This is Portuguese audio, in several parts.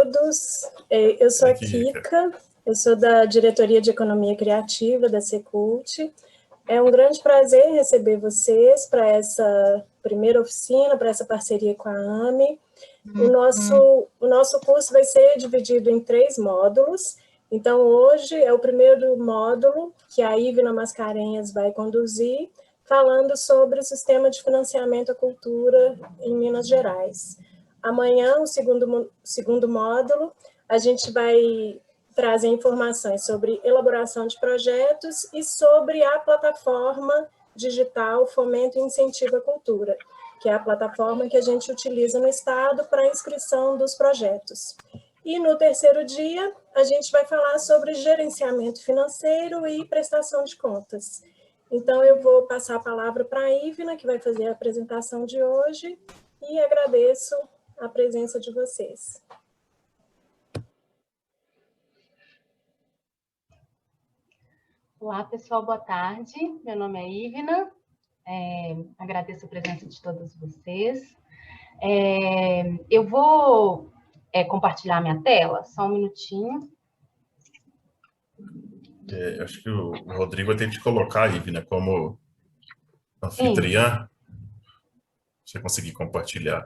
todos. Eu sou a Kika. Kika, eu sou da Diretoria de Economia Criativa da Secult. É um grande prazer receber vocês para essa primeira oficina, para essa parceria com a AME. O nosso curso vai ser dividido em 3 módulos. Então, hoje é o primeiro módulo que a Ivna Mascarenhas vai conduzir, falando sobre o sistema de financiamento à cultura em Minas Gerais. Amanhã, o segundo módulo, a gente vai trazer informações sobre elaboração de projetos e sobre a plataforma digital Fomento e Incentivo à Cultura, que é a plataforma que a gente utiliza no Estado para a inscrição dos projetos. E no terceiro dia, a gente vai falar sobre gerenciamento financeiro e prestação de contas. Então, eu vou passar a palavra para a Ivna, que vai fazer a apresentação de hoje, e agradeço a presença de vocês. Olá, pessoal, boa tarde. Meu nome é Ivna, agradeço a presença de todos vocês. Eu vou compartilhar minha tela, só um minutinho. Acho que o Rodrigo vai ter que te colocar, Ivna, como anfitriã. Você conseguir compartilhar.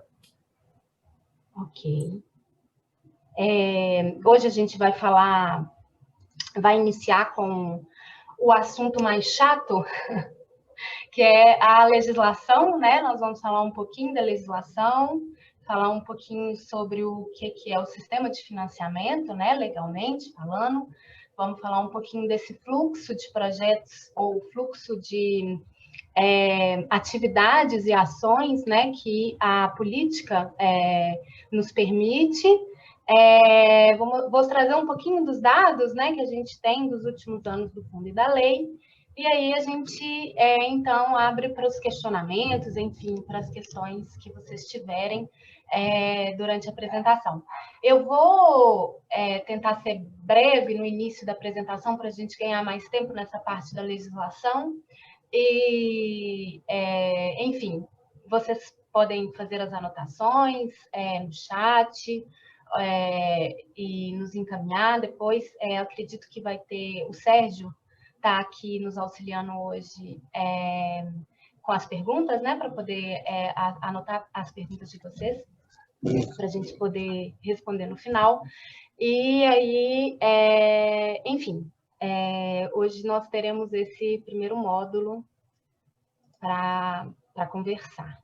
Ok. Hoje a gente vai iniciar com o assunto mais chato, que é a legislação, né? Nós vamos falar um pouquinho da legislação, falar um pouquinho sobre o que é o sistema de financiamento, né? Legalmente falando. Vamos falar um pouquinho desse fluxo de projetos ou fluxo de atividades e ações, né, que a política nos permite. Vou trazer um pouquinho dos dados, né, que a gente tem dos últimos anos do Fundo e da Lei, e aí a gente, então, abre para os questionamentos, enfim, para as questões que vocês tiverem durante a apresentação. Eu vou tentar ser breve no início da apresentação para a gente ganhar mais tempo nessa parte da legislação. E, enfim, vocês podem fazer as anotações no chat e nos encaminhar depois. Acredito que vai ter o Sérgio está aqui nos auxiliando hoje com as perguntas, né, para poder anotar as perguntas de vocês, para a gente poder responder no final. E aí, enfim, hoje nós teremos esse primeiro módulo para conversar.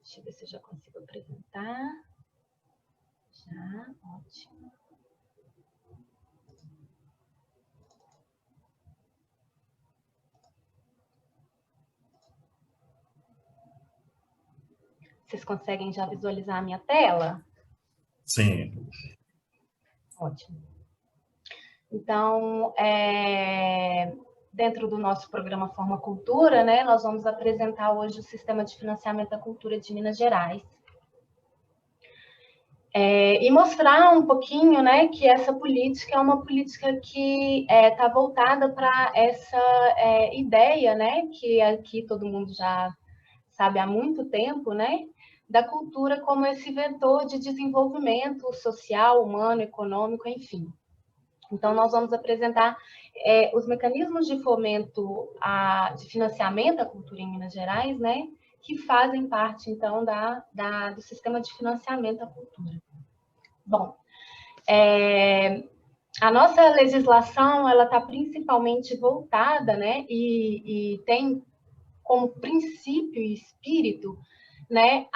Deixa eu ver se eu já consigo apresentar. Já, ótimo. Vocês conseguem já visualizar a minha tela? Sim. Ótimo. Então, dentro do nosso programa Forma Cultura, né, nós vamos apresentar hoje o Sistema de Financiamento da Cultura de Minas Gerais. E mostrar um pouquinho, né, que essa política é uma política que está voltada para essa ideia, né, que aqui todo mundo já sabe há muito tempo, né, da cultura como esse vetor de desenvolvimento social, humano, econômico, enfim. Então, nós vamos apresentar os mecanismos de fomento, de financiamento à cultura em Minas Gerais, né, que fazem parte, então, do sistema de financiamento à cultura. Bom, a nossa legislação, ela está principalmente voltada, né, e tem como princípio e espírito, né,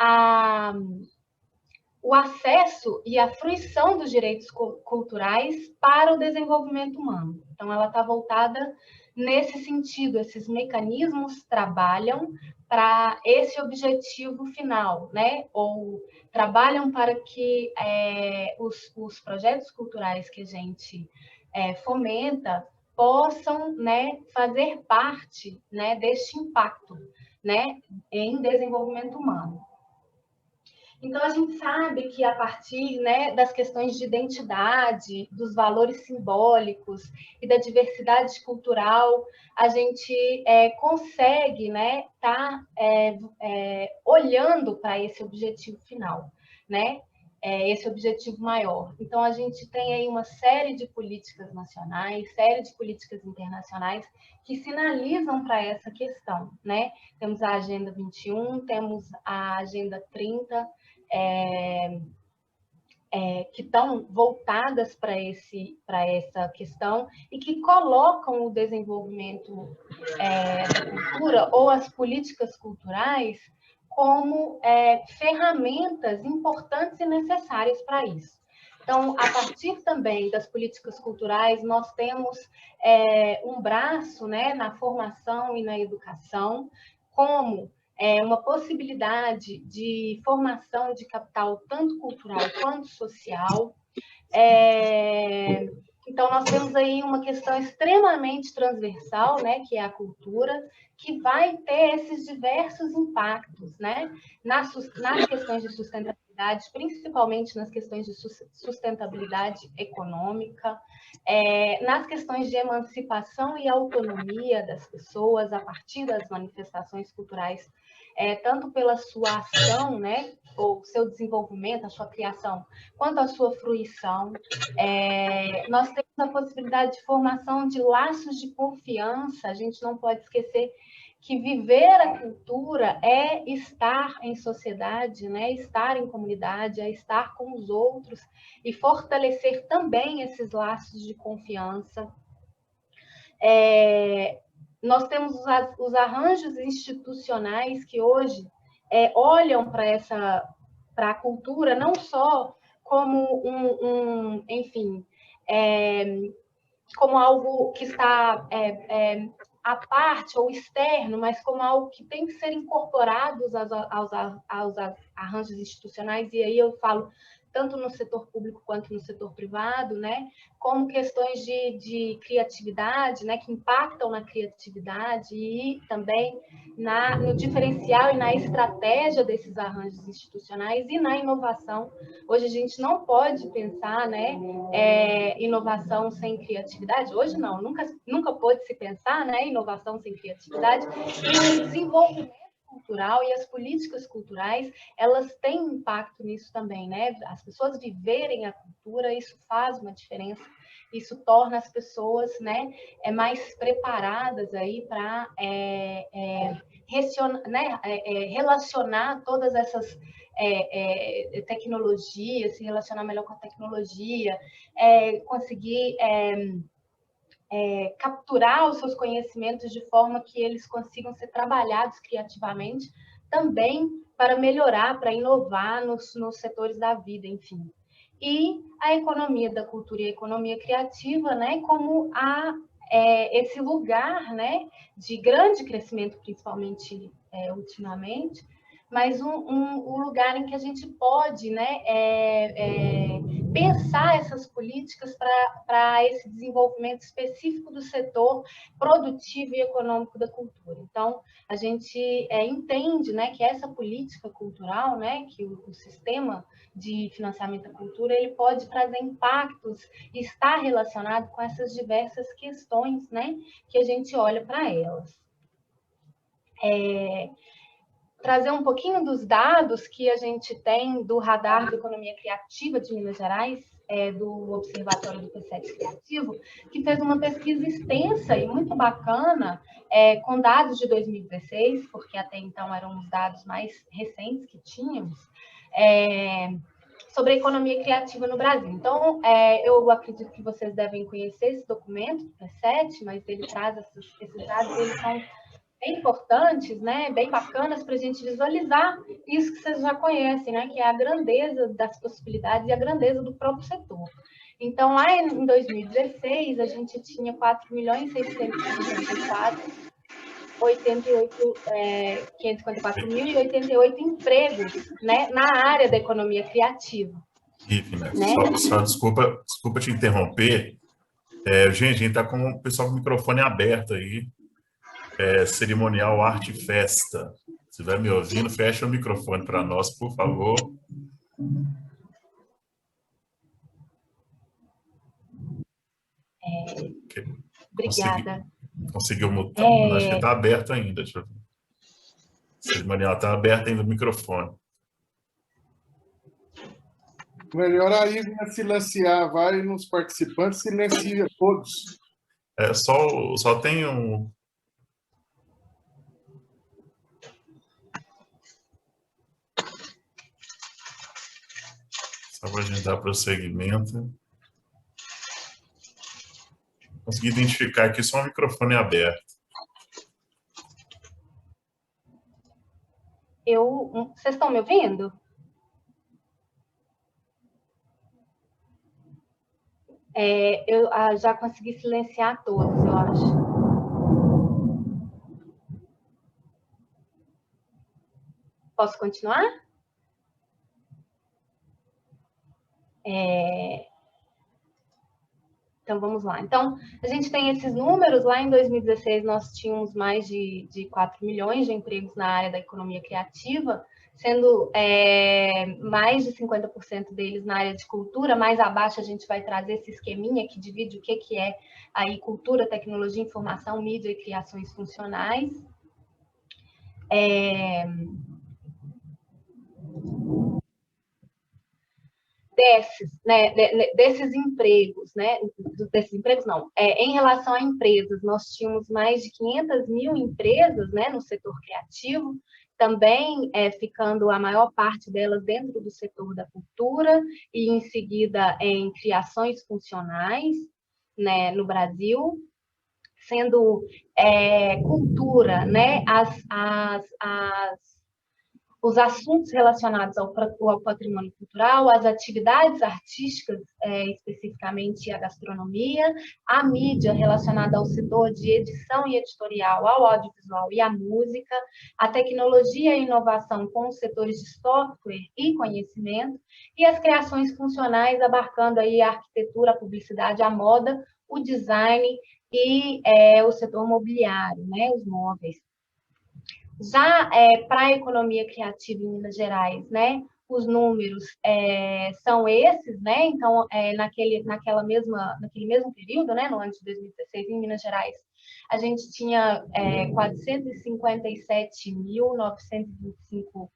o acesso e a fruição dos direitos culturais para o desenvolvimento humano. Então, ela está voltada nesse sentido, esses mecanismos trabalham para esse objetivo final, né? Ou trabalham para que os projetos culturais que a gente fomenta possam, né, fazer parte, né, deste impacto, né, em desenvolvimento humano. Então, a gente sabe que a partir, né, das questões de identidade, dos valores simbólicos e da diversidade cultural, a gente consegue, né, olhando para esse objetivo final, né? esse objetivo maior. Então, a gente tem aí uma série de políticas nacionais, série de políticas internacionais que sinalizam para essa questão, né? Temos a Agenda 21, temos a Agenda 30, que estão voltadas para essa questão e que colocam o desenvolvimento da cultura ou as políticas culturais como ferramentas importantes e necessárias para isso. Então, a partir também das políticas culturais, nós temos um braço, né, na formação e na educação, como uma possibilidade de formação de capital tanto cultural quanto social. Então, nós temos aí uma questão extremamente transversal, né, que é a cultura, que vai ter esses diversos impactos, né, nas questões de sustentabilidade, principalmente nas questões de sustentabilidade econômica, nas questões de emancipação e autonomia das pessoas a partir das manifestações culturais, tanto pela sua ação, né, ou seu desenvolvimento, a sua criação, quanto a sua fruição. Nós temos a possibilidade de formação de laços de confiança. A gente não pode esquecer que viver a cultura é estar em sociedade, né? Estar em comunidade, é estar com os outros e fortalecer também esses laços de confiança. Nós temos os arranjos institucionais que hoje olham para a cultura não só como enfim, como algo que está à parte ou externo, mas como algo que tem que ser incorporado aos arranjos institucionais, e aí eu falo tanto no setor público quanto no setor privado, né? Como questões de criatividade, né? Que impactam na criatividade e também no diferencial e na estratégia desses arranjos institucionais e na inovação. Hoje a gente não pode pensar, né, inovação sem criatividade. Hoje não, nunca pôde se pensar, né, inovação sem criatividade. E o desenvolvimento cultural e as políticas culturais, elas têm impacto nisso também, né? As pessoas viverem a cultura, isso faz uma diferença, isso torna as pessoas, né, mais preparadas aí para relacionar todas essas tecnologias, se relacionar melhor com a tecnologia, conseguir capturar os seus conhecimentos de forma que eles consigam ser trabalhados criativamente, também para melhorar, para inovar nos setores da vida, enfim. E a economia da cultura e a economia criativa, né, como esse lugar, né, de grande crescimento, principalmente ultimamente, mas um lugar em que a gente pode, né, pensar essas políticas para esse desenvolvimento específico do setor produtivo e econômico da cultura. Então, a gente entende, né, que essa política cultural, né, que o sistema de financiamento da cultura, ele pode trazer impactos e estar relacionado com essas diversas questões, né, que a gente olha para elas. Trazer um pouquinho dos dados que a gente tem do Radar da Economia Criativa de Minas Gerais, do Observatório do P7 Criativo, que fez uma pesquisa extensa e muito bacana, com dados de 2016, porque até então eram os dados mais recentes que tínhamos, sobre a economia criativa no Brasil. Então, eu acredito que vocês devem conhecer esse documento do P7, mas ele traz esses dados, eles são bem importantes, né, bem bacanas para a gente visualizar isso que vocês já conhecem, né, que é a grandeza das possibilidades e a grandeza do próprio setor. Então, lá em 2016, a gente tinha 4.654.554.088 empregos, né, na área da economia criativa. Né? Né? Só desculpa te interromper. Gente, a gente está com o pessoal com o microfone aberto aí. Cerimonial Arte Festa. Se estiver me ouvindo, fecha o microfone para nós, por favor. Obrigada. Conseguiu mutar? Acho que está aberto ainda. Deixa eu ver. Cerimonial está aberto ainda o microfone. Melhor a Ivna silenciar, vai nos participantes, silencia todos. Só tem um... Só para a gente dar prosseguimento. Consegui identificar aqui só o microfone aberto. Vocês estão me ouvindo? Eu já consegui silenciar todos, eu acho. Posso continuar? Então, vamos lá. Então, a gente tem esses números. Lá em 2016, nós tínhamos mais de 4 milhões de empregos na área da economia criativa, sendo mais de 50% deles na área de cultura. Mais abaixo, a gente vai trazer esse esqueminha que divide o que é aí cultura, tecnologia, informação, mídia e criações funcionais. Desses empregos, né? Desses empregos não. Em relação a empresas, nós tínhamos mais de 500 mil empresas, né, no setor criativo, também ficando a maior parte delas dentro do setor da cultura e em seguida em criações funcionais, né, no Brasil, sendo cultura, né, os assuntos relacionados ao patrimônio cultural, as atividades artísticas, especificamente a gastronomia, a mídia relacionada ao setor de edição e editorial, ao audiovisual e à música, a tecnologia e inovação com os setores de software e conhecimento, e as criações funcionais abarcando aí a arquitetura, a publicidade, a moda, o design e o setor mobiliário, né, os móveis. Já para a economia criativa em Minas Gerais, né, os números são esses, né? Então, naquele mesmo período, né, no ano de 2016, em Minas Gerais, a gente tinha 457.925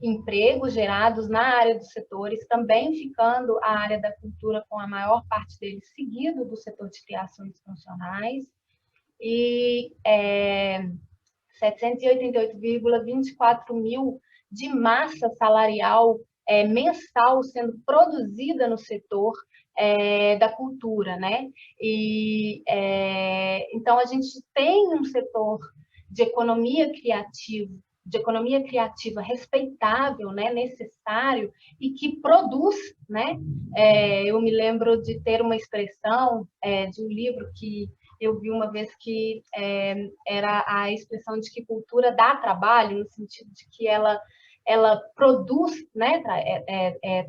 empregos gerados na área dos setores, também ficando a área da cultura com a maior parte deles, seguido do setor de criações funcionais, e 788,24 mil de massa salarial mensal sendo produzida no setor da cultura, né? E então a gente tem um setor de economia criativa respeitável, né, necessário e que produz, né? Eu me lembro de ter uma expressão de um livro que eu vi uma vez que era a expressão de que cultura dá trabalho, no sentido de que ela produz, né,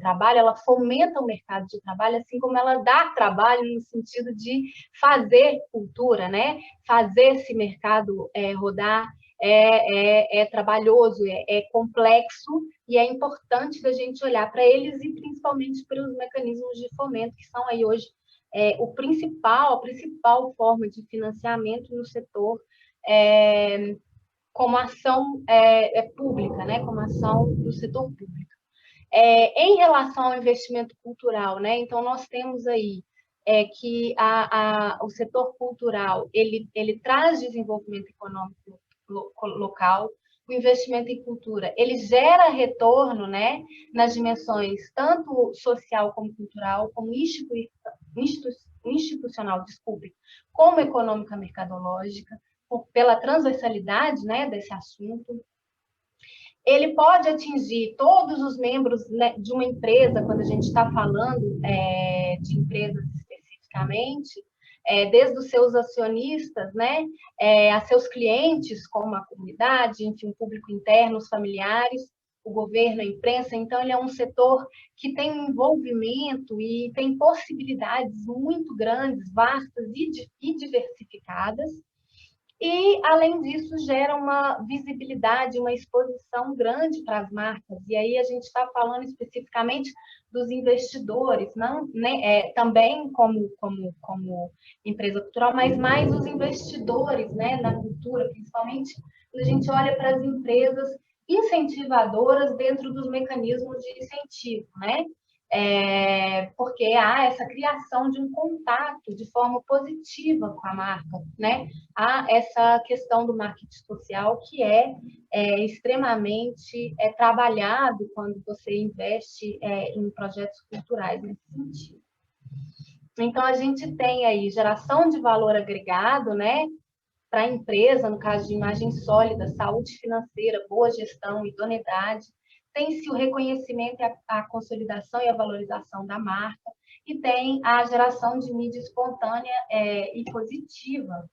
trabalho, ela fomenta o mercado de trabalho, assim como ela dá trabalho no sentido de fazer cultura, né, fazer esse mercado rodar. É trabalhoso, é complexo, e é importante da gente olhar para eles e principalmente para os mecanismos de fomento que são aí hoje a principal forma de financiamento no setor como ação pública, né, como ação do setor público. Em relação ao investimento cultural, né, então nós temos aí que o setor cultural ele traz desenvolvimento econômico local. O investimento em cultura, ele gera retorno, né, nas dimensões tanto social como cultural, como institucional, como econômica mercadológica, pela transversalidade, né, desse assunto. Ele pode atingir todos os membros, né, de uma empresa, quando a gente está falando de empresas especificamente, desde os seus acionistas, né, a seus clientes, como a comunidade, enfim, o público interno, os familiares, o governo, a imprensa. Então, ele é um setor que tem um envolvimento e tem possibilidades muito grandes, vastas e diversificadas. E, além disso, gera uma visibilidade, uma exposição grande para as marcas. E aí a gente está falando especificamente dos investidores, não, né? Também como empresa cultural, mas mais os investidores, né, na cultura, principalmente quando a gente olha para as empresas incentivadoras dentro dos mecanismos de incentivo, né? porque há essa criação de um contato de forma positiva com a marca, né? Há essa questão do marketing social que é extremamente trabalhado quando você investe em projetos culturais nesse sentido. Então, a gente tem aí geração de valor agregado, né? Para a empresa, no caso de imagem sólida, saúde financeira, boa gestão, idoneidade. Tem-se o reconhecimento, a consolidação e a valorização da marca, e tem a geração de mídia espontânea e positiva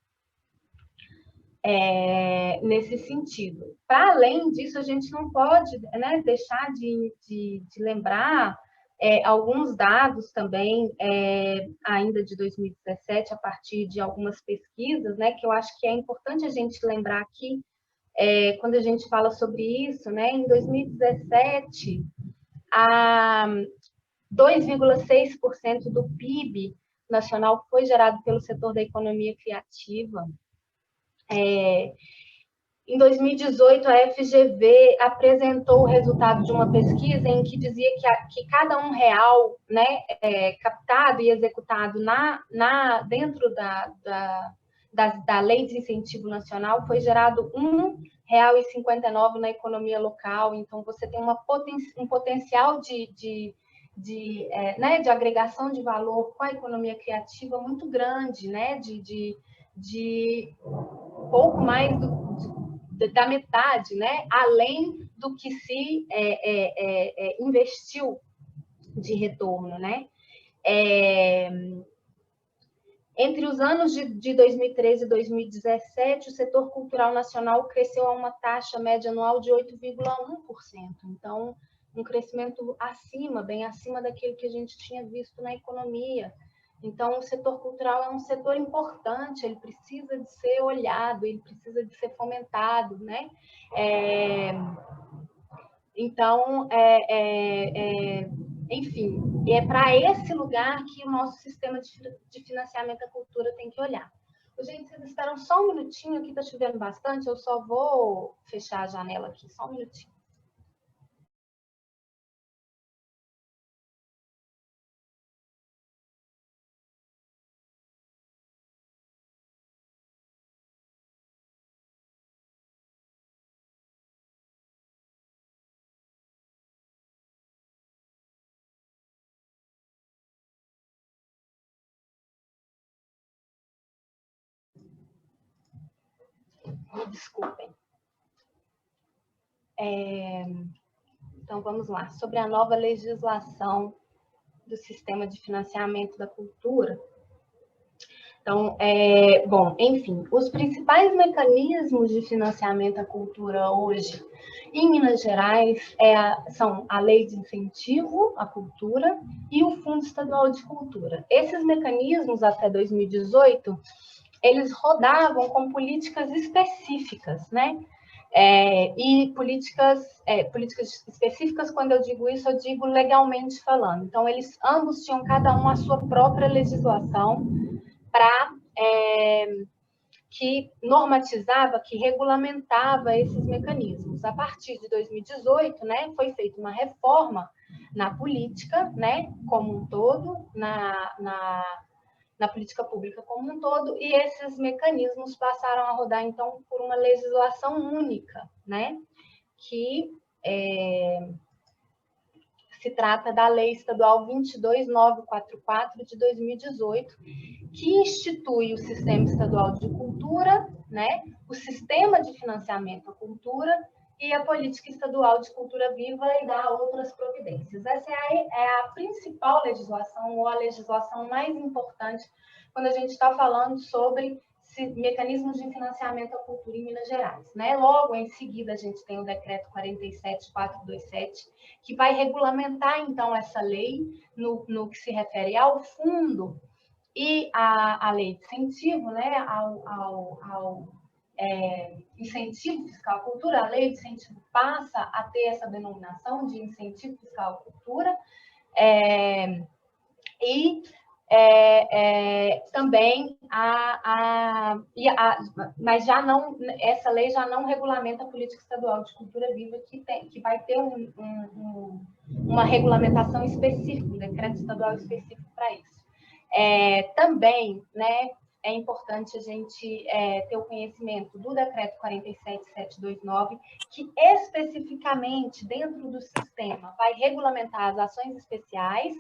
nesse sentido. Para além disso, a gente não pode, né, deixar de lembrar alguns dados também, ainda de 2017, a partir de algumas pesquisas, né, que eu acho que é importante a gente lembrar aqui, quando a gente fala sobre isso, né, em 2017, 2,6% do PIB nacional foi gerado pelo setor da economia criativa. Em 2018, a FGV apresentou o resultado de uma pesquisa em que dizia que cada R$1, né, captado e executado dentro da Lei de Incentivo Nacional, foi gerado R$1,59 na economia local. Então, você tem um potencial de agregação de valor com a economia criativa muito grande, né, de pouco mais da metade, né, além do que se investiu de retorno, né? Entre os anos de 2013 e 2017, o setor cultural nacional cresceu a uma taxa média anual de 8,1%. Então, um crescimento bem acima daquilo que a gente tinha visto na economia. Então, o setor cultural é um setor importante, ele precisa de ser olhado, ele precisa de ser fomentado, né? Então, enfim, é para esse lugar que o nosso sistema de financiamento da cultura tem que olhar. Gente, vocês esperam só um minutinho, aqui está chovendo bastante, eu só vou fechar a janela aqui, só um minutinho. Me desculpem. Então, vamos lá. Sobre a nova legislação do sistema de financiamento da cultura. Então, bom, enfim, os principais mecanismos de financiamento à cultura hoje em Minas Gerais são a Lei de Incentivo à Cultura e o Fundo Estadual de Cultura. Esses mecanismos, até 2018, eles rodavam com políticas específicas, né? E políticas específicas, quando eu digo isso, eu digo legalmente falando. Então, eles ambos tinham cada um a sua própria legislação que normatizava, que regulamentava esses mecanismos. A partir de 2018, né, foi feita uma reforma na política, né, como um todo, na política pública como um todo, e esses mecanismos passaram a rodar, então, por uma legislação única, né, que se trata da Lei Estadual 22.944 de 2018, que institui o Sistema Estadual de Cultura, né, o Sistema de Financiamento à Cultura e a Política Estadual de Cultura Viva e dá outras providências. Essa é a principal legislação, ou a legislação mais importante, quando a gente está falando sobre mecanismos de financiamento à cultura em Minas Gerais, né? Logo em seguida, a gente tem o Decreto 47.427, que vai regulamentar, então, essa lei no que se refere ao fundo e à lei de incentivo, né? Ao incentivo fiscal à cultura. A lei de incentivo passa a ter essa denominação de incentivo fiscal à cultura, e Também mas já não, essa lei já não regulamenta a política estadual de cultura viva, que vai ter uma regulamentação específica, um decreto estadual específico para isso. Também, né, é importante a gente ter o conhecimento do decreto 47729, que especificamente dentro do sistema vai regulamentar as ações especiais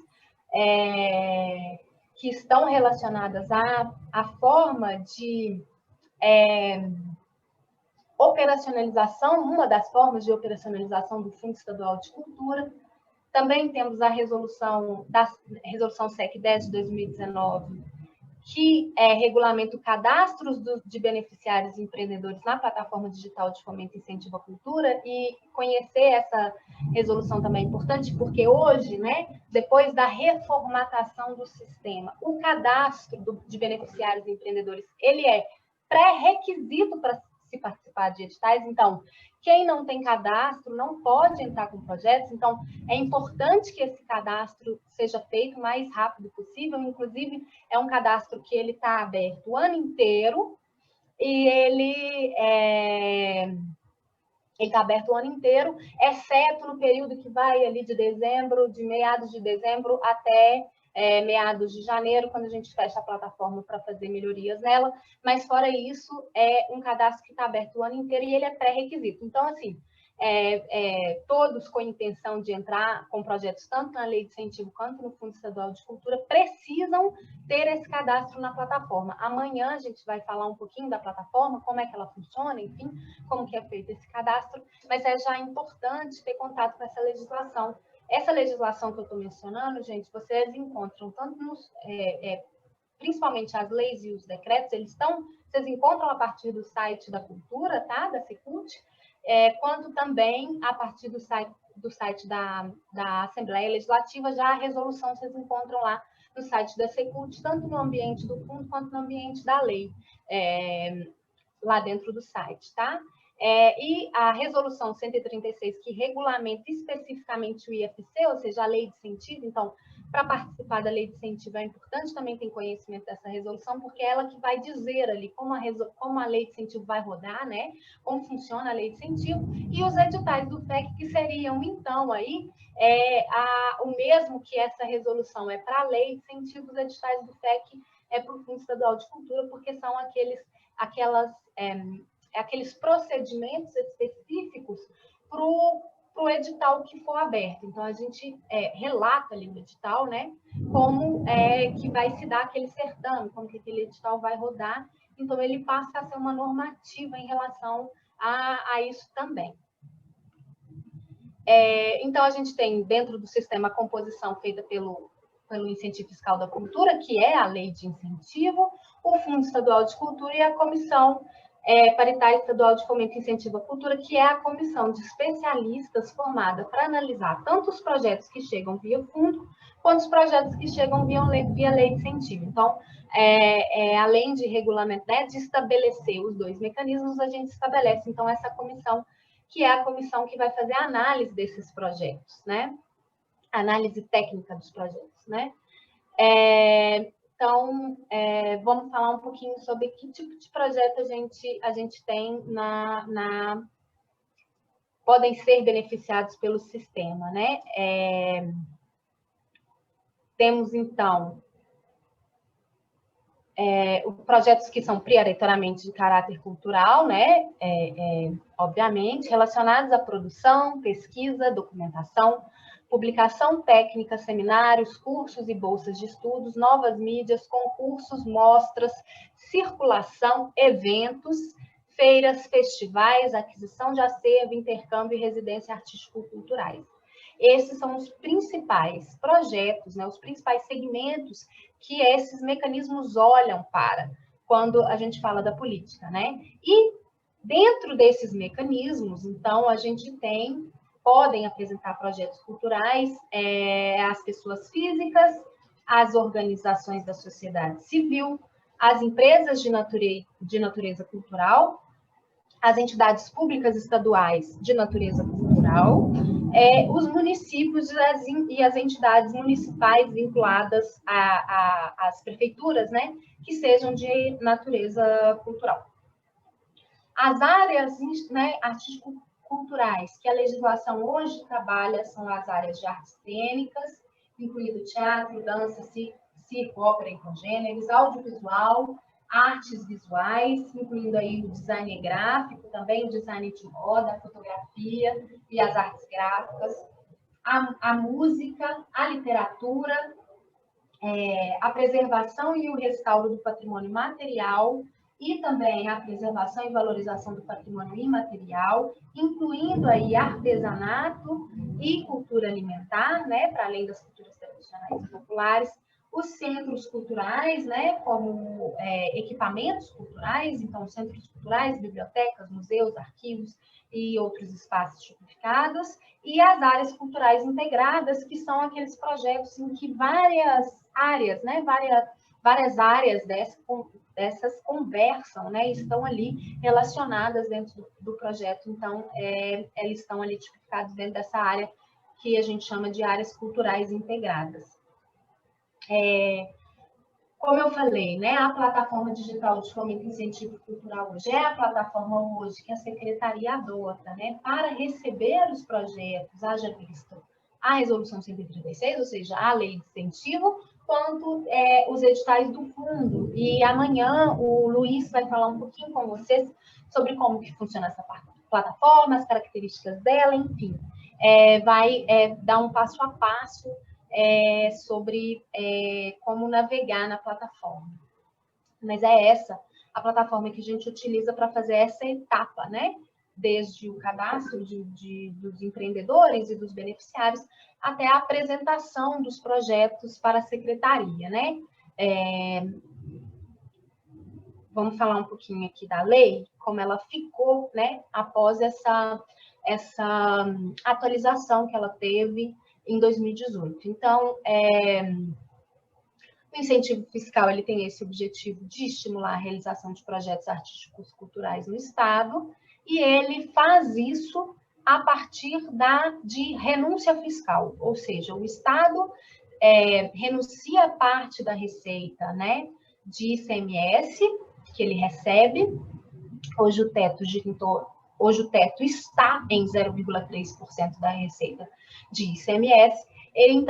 que estão relacionadas à forma de operacionalização, uma das formas de operacionalização do Fundo Estadual de Cultura. Também temos a resolução SEC 10 de 2019, que regulamenta o cadastro de beneficiários e empreendedores na plataforma digital de fomento e incentivo à cultura, e conhecer essa resolução também é importante, porque hoje, né, depois da reformatação do sistema, o cadastro de beneficiários e empreendedores, ele é pré-requisito para se participar de editais. Então, quem não tem cadastro não pode entrar com projetos, então é importante que esse cadastro seja feito o mais rápido possível. Inclusive, é um cadastro que ele está aberto o ano inteiro, e ele está aberto o ano inteiro, exceto no período que vai ali de meados de dezembro até meados de janeiro, quando a gente fecha a plataforma para fazer melhorias nela. Mas, fora isso, é um cadastro que está aberto o ano inteiro e ele é pré-requisito. Então, assim, todos com intenção de entrar com projetos tanto na Lei de Incentivo quanto no Fundo Estadual de Cultura precisam ter esse cadastro na plataforma. Amanhã a gente vai falar um pouquinho da plataforma, como é que ela funciona, enfim, como que é feito esse cadastro, mas é já importante ter contato com essa legislação. Essa legislação que eu estou mencionando, gente, vocês encontram tanto principalmente as leis e os decretos, vocês encontram a partir do site da Cultura, tá? Da Secult, quanto também a partir do site da Assembleia Legislativa. Já a resolução vocês encontram lá no site da Secult, tanto no ambiente do fundo quanto no ambiente da lei, lá dentro do site, tá? E a resolução 136, que regulamenta especificamente o IFC, ou seja, a lei de incentivo. Então, para participar da lei de incentivo é importante também ter conhecimento dessa resolução, porque é ela que vai dizer ali como a lei de incentivo vai rodar, né? Como funciona a lei de incentivo, e os editais do FEC, que seriam, então, aí, o mesmo que essa resolução é para a lei de incentivo, os editais do FEC é para o Fundo Estadual de Cultura, porque são aqueles procedimentos específicos para o edital que for aberto. Então, a gente relata ali no edital, né, como que vai se dar aquele certame, como que aquele edital vai rodar. Então, ele passa a ser uma normativa em relação a isso também. Então, a gente tem dentro do sistema a composição feita pelo Incentivo Fiscal da Cultura, que é a lei de incentivo, o Fundo Estadual de Cultura e a Comissão Paritária Estadual de Fomento e Incentivo à Cultura, que é a comissão de especialistas formada para analisar tanto os projetos que chegam via fundo, quanto os projetos que chegam via lei de incentivo. Então, além de regulamento, né, de estabelecer os dois mecanismos, a gente estabelece, então, essa comissão, que é a comissão que vai fazer a análise desses projetos, né? Análise técnica dos projetos, né? Então, vamos falar um pouquinho sobre que tipo de projeto a gente tem podem ser beneficiados pelo sistema, né? Temos, então, projetos que são prioritariamente de caráter cultural, né? Obviamente, relacionados à produção, pesquisa, documentação, publicação técnica, seminários, cursos e bolsas de estudos, novas mídias, concursos, mostras, circulação, eventos, feiras, festivais, aquisição de acervo, intercâmbio e residência artístico-culturais. Esses são os principais projetos, né, os principais segmentos que esses mecanismos olham para quando a gente fala da política, né? E dentro desses mecanismos, então, a gente podem apresentar projetos culturais as pessoas físicas, as organizações da sociedade civil, as empresas de natureza cultural, as entidades públicas estaduais de natureza cultural, os municípios e as entidades municipais vinculadas às prefeituras, né, que sejam de natureza cultural. As áreas, né, artístico-culturais que a legislação hoje trabalha são as áreas de artes cênicas, incluindo teatro, dança, circo, ópera e congêneres, audiovisual, artes visuais, incluindo aí o design gráfico, também o design de moda, a fotografia e as artes gráficas, a música, a literatura, a preservação e o restauro do patrimônio material e também a preservação e valorização do patrimônio imaterial, incluindo aí artesanato e cultura alimentar, né, para além das culturas tradicionais e populares, os centros culturais, né, como equipamentos culturais, então centros culturais, bibliotecas, museus, arquivos e outros espaços tipificados, e as áreas culturais integradas, que são aqueles projetos em que várias áreas, né, várias áreas dessas conversam, né, estão ali relacionadas dentro do projeto, então eles estão ali tipificados dentro dessa área que a gente chama de áreas culturais integradas. Como eu falei, né, a plataforma digital de fomento e incentivo cultural hoje é a plataforma hoje que a Secretaria adota, né, para receber os projetos, haja visto a Resolução 136, ou seja, a Lei de Incentivo, quanto os editais do fundo. E amanhã o Luiz vai falar um pouquinho com vocês sobre como que funciona essa plataforma, as características dela, enfim. Vai dar um passo a passo sobre como navegar na plataforma. Mas é essa a plataforma que a gente utiliza para fazer essa etapa, né? Desde o cadastro dos empreendedores e dos beneficiários até a apresentação dos projetos para a secretaria, né? Vamos falar um pouquinho aqui da lei, como ela ficou, né? Após essa atualização que ela teve em 2018. Então, o incentivo fiscal ele tem esse objetivo de estimular a realização de projetos artísticos culturais no Estado, e ele faz isso a partir de renúncia fiscal, ou seja, o Estado renuncia parte da receita, né, de ICMS que ele recebe. Hoje o teto está em 0,3% da receita de ICMS. Ele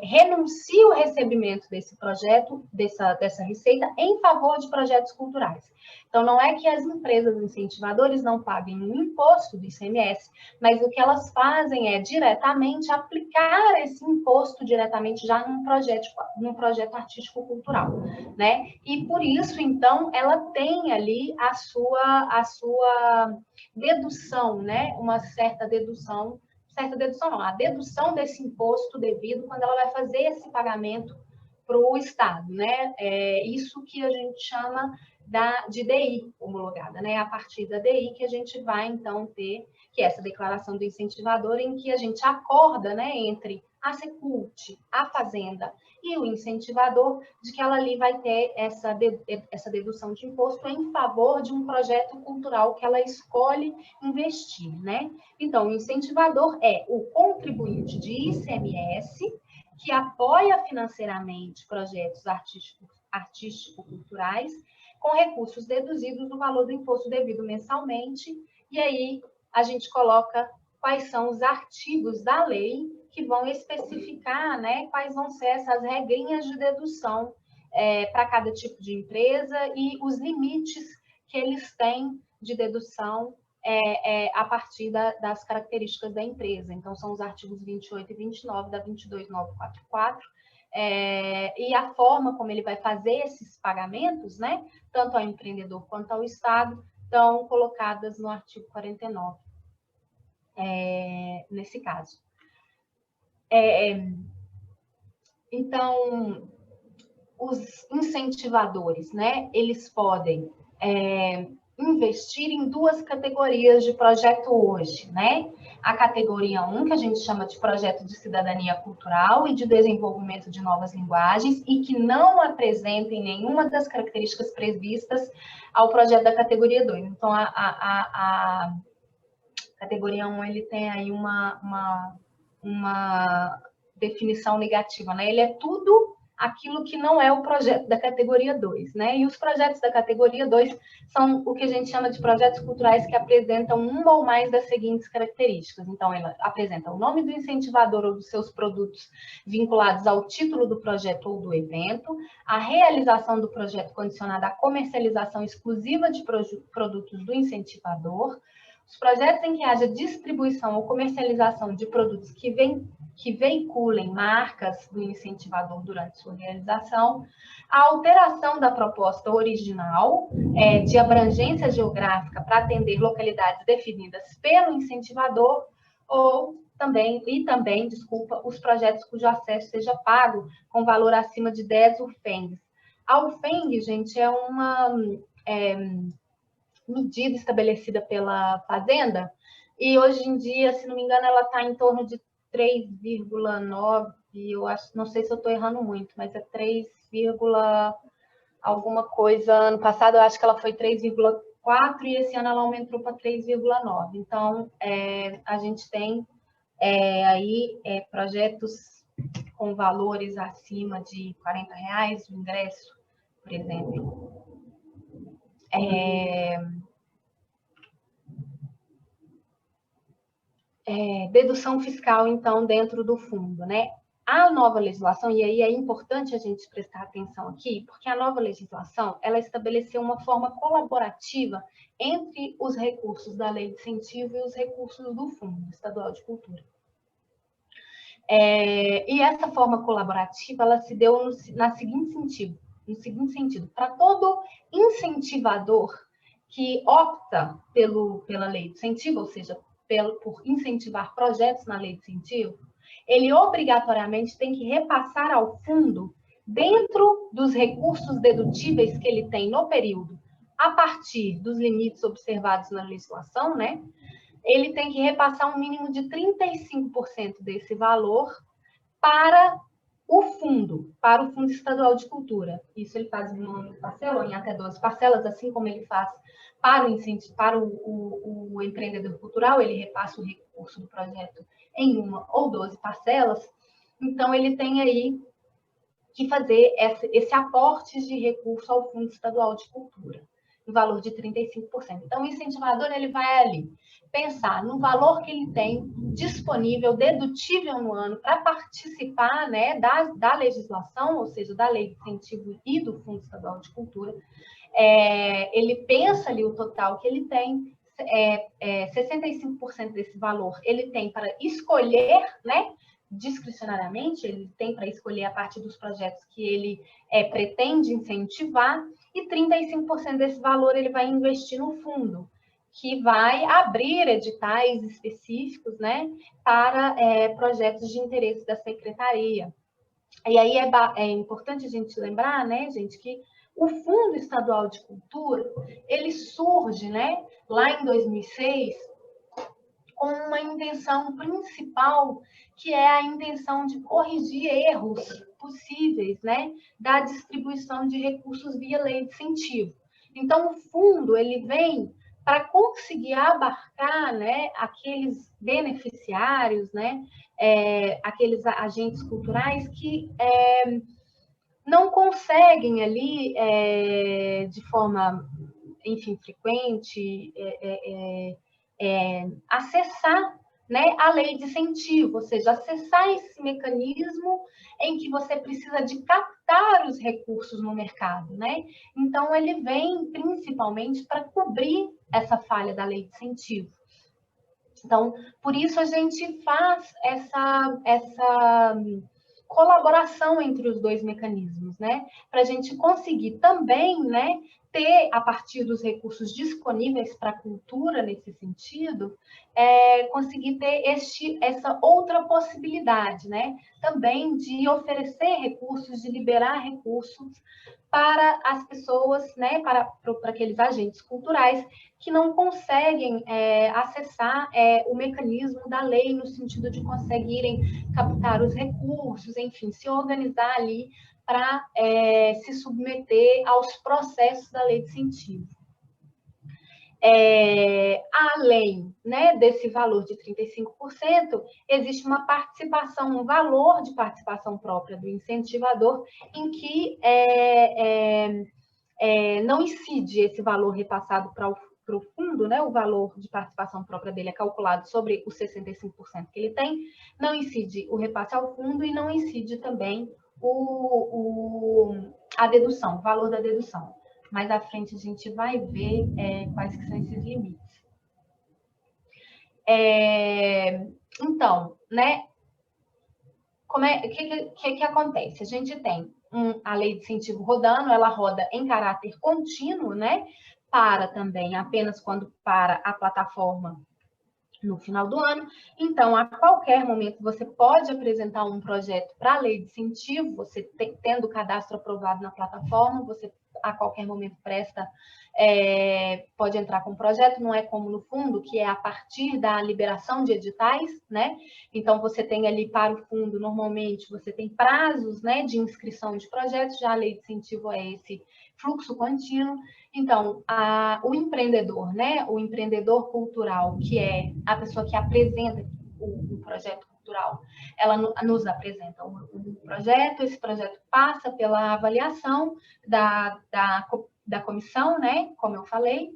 renuncia o recebimento desse projeto, dessa receita, em favor de projetos culturais. Então, não é que as empresas incentivadoras não paguem o imposto do ICMS, mas o que elas fazem é diretamente aplicar esse imposto diretamente já num projeto artístico-cultural, né? E por isso, então, ela tem ali a sua dedução, né? Uma certa dedução não, a dedução desse imposto devido quando ela vai fazer esse pagamento para o Estado, né? Isso que a gente chama de DI homologada, né? A partir da DI que a gente vai, então, ter que é essa declaração do incentivador em que a gente acorda, né, entre a Secult, a Fazenda e o incentivador, de que ela ali vai ter essa dedução de imposto em favor de um projeto cultural que ela escolhe investir, né? Então, o incentivador é o contribuinte de ICMS que apoia financeiramente projetos artístico-culturais com recursos deduzidos do valor do imposto devido mensalmente, e aí a gente coloca quais são os artigos da lei que vão especificar, né, quais vão ser essas regrinhas de dedução para cada tipo de empresa e os limites que eles têm de dedução a partir das características da empresa. Então, são os artigos 28 e 29 da 22944, e a forma como ele vai fazer esses pagamentos, né, tanto ao empreendedor quanto ao Estado, estão colocadas no artigo 49, nesse caso. Então, os incentivadores, né, eles podem investir em duas categorias de projeto hoje, né? A categoria 1, que a gente chama de projeto de cidadania cultural e de desenvolvimento de novas linguagens e que não apresentem nenhuma das características previstas ao projeto da categoria 2. Então, a Categoria 1, ele tem aí uma definição negativa, né? Ele é tudo aquilo que não é o projeto da categoria 2, né? E os projetos da categoria 2 são o que a gente chama de projetos culturais que apresentam uma ou mais das seguintes características. Então, ela apresenta o nome do incentivador ou dos seus produtos vinculados ao título do projeto ou do evento, a realização do projeto condicionada à comercialização exclusiva de produtos do incentivador, os projetos em que haja distribuição ou comercialização de produtos que veiculem marcas do incentivador durante sua realização, a alteração da proposta original de abrangência geográfica para atender localidades definidas pelo incentivador, também, os projetos cujo acesso seja pago com valor acima de 10 UFENGs. A UFENG, gente, é uma medida estabelecida pela Fazenda, e hoje em dia, se não me engano, ela está em torno de 3,9, eu acho, não sei se eu estou errando muito, mas é 3, alguma coisa. Ano passado eu acho que ela foi 3,4 e esse ano ela aumentou para 3,9. Então, a gente tem aí projetos com valores acima de R$40 o ingresso, por exemplo. Dedução fiscal, então, dentro do fundo, né? A nova legislação, e aí é importante a gente prestar atenção aqui, porque a nova legislação, ela estabeleceu uma forma colaborativa entre os recursos da Lei de Incentivo e os recursos do Fundo Estadual de Cultura. E essa forma colaborativa, ela se deu no seguinte sentido, para todo incentivador que opta pela Lei de Incentivo, ou seja, por incentivar projetos na Lei de Incentivo, ele obrigatoriamente tem que repassar ao fundo, dentro dos recursos dedutíveis que ele tem no período, a partir dos limites observados na legislação, né? Ele tem que repassar um mínimo de 35% desse valor para o Fundo Estadual de Cultura. Isso ele faz em uma parcela, ou em até 12 parcelas, assim como ele faz para o empreendedor cultural, ele repassa o recurso do projeto em uma ou 12 parcelas. Então, ele tem aí que fazer esse aporte de recurso ao Fundo Estadual de Cultura, no valor de 35%. Então, o incentivador, ele vai ali pensar no valor que ele tem disponível, dedutível no ano, para participar, né, da legislação, ou seja, da Lei de Incentivo e do Fundo Estadual de Cultura. Ele pensa ali o total que ele tem, 65% desse valor ele tem para escolher, né, discricionariamente, ele tem para escolher a partir dos projetos que ele pretende incentivar, e 35% desse valor ele vai investir no fundo, que vai abrir editais específicos, né, para projetos de interesse da secretaria. E aí é importante a gente lembrar, né, gente, que o Fundo Estadual de Cultura, ele surge, né, lá em 2006, com uma intenção principal, que é a intenção de corrigir erros possíveis, né, da distribuição de recursos via lei de incentivo. Então, o fundo, ele vem para conseguir abarcar, né, aqueles beneficiários, né, aqueles agentes culturais que não conseguem ali, de forma, enfim, frequente, acessar, né, a lei de incentivo, ou seja, acessar esse mecanismo em que você precisa de captar os recursos no mercado, né? Então, ele vem principalmente para cobrir essa falha da lei de incentivo. Então, por isso a gente faz essa colaboração entre os dois mecanismos, né? Para a gente conseguir também, né, ter, a partir dos recursos disponíveis para a cultura nesse sentido, conseguir ter essa outra possibilidade, né? Também de oferecer recursos, de liberar recursos para as pessoas, né, para aqueles agentes culturais que não conseguem acessar o mecanismo da lei no sentido de conseguirem captar os recursos, enfim, se organizar ali para se submeter aos processos da lei de incentivo. Além, né, desse valor de 35%, existe uma participação, um valor de participação própria do incentivador, em que não incide esse valor repassado para o fundo, né, o valor de participação própria dele é calculado sobre os 65% que ele tem, não incide o repasse ao fundo e não incide também a dedução, o valor da dedução. Mais à frente a gente vai ver quais que são esses limites. Então, né, o que acontece? A gente tem a lei de incentivo rodando, ela roda em caráter contínuo, né? Para também apenas quando para a plataforma no final do ano. Então, a qualquer momento, você pode apresentar um projeto para a lei de incentivo, você tendo o cadastro aprovado na plataforma, você a qualquer momento pode entrar com o projeto, não é como no fundo, que é a partir da liberação de editais, né? Então, você tem ali para o fundo, normalmente, você tem prazos, né, de inscrição de projetos, já a lei de incentivo é esse fluxo contínuo. Então, o empreendedor, né, o empreendedor cultural, que é a pessoa que apresenta o projeto cultural, ela nos apresenta um projeto, esse projeto passa pela avaliação da comissão, né, como eu falei,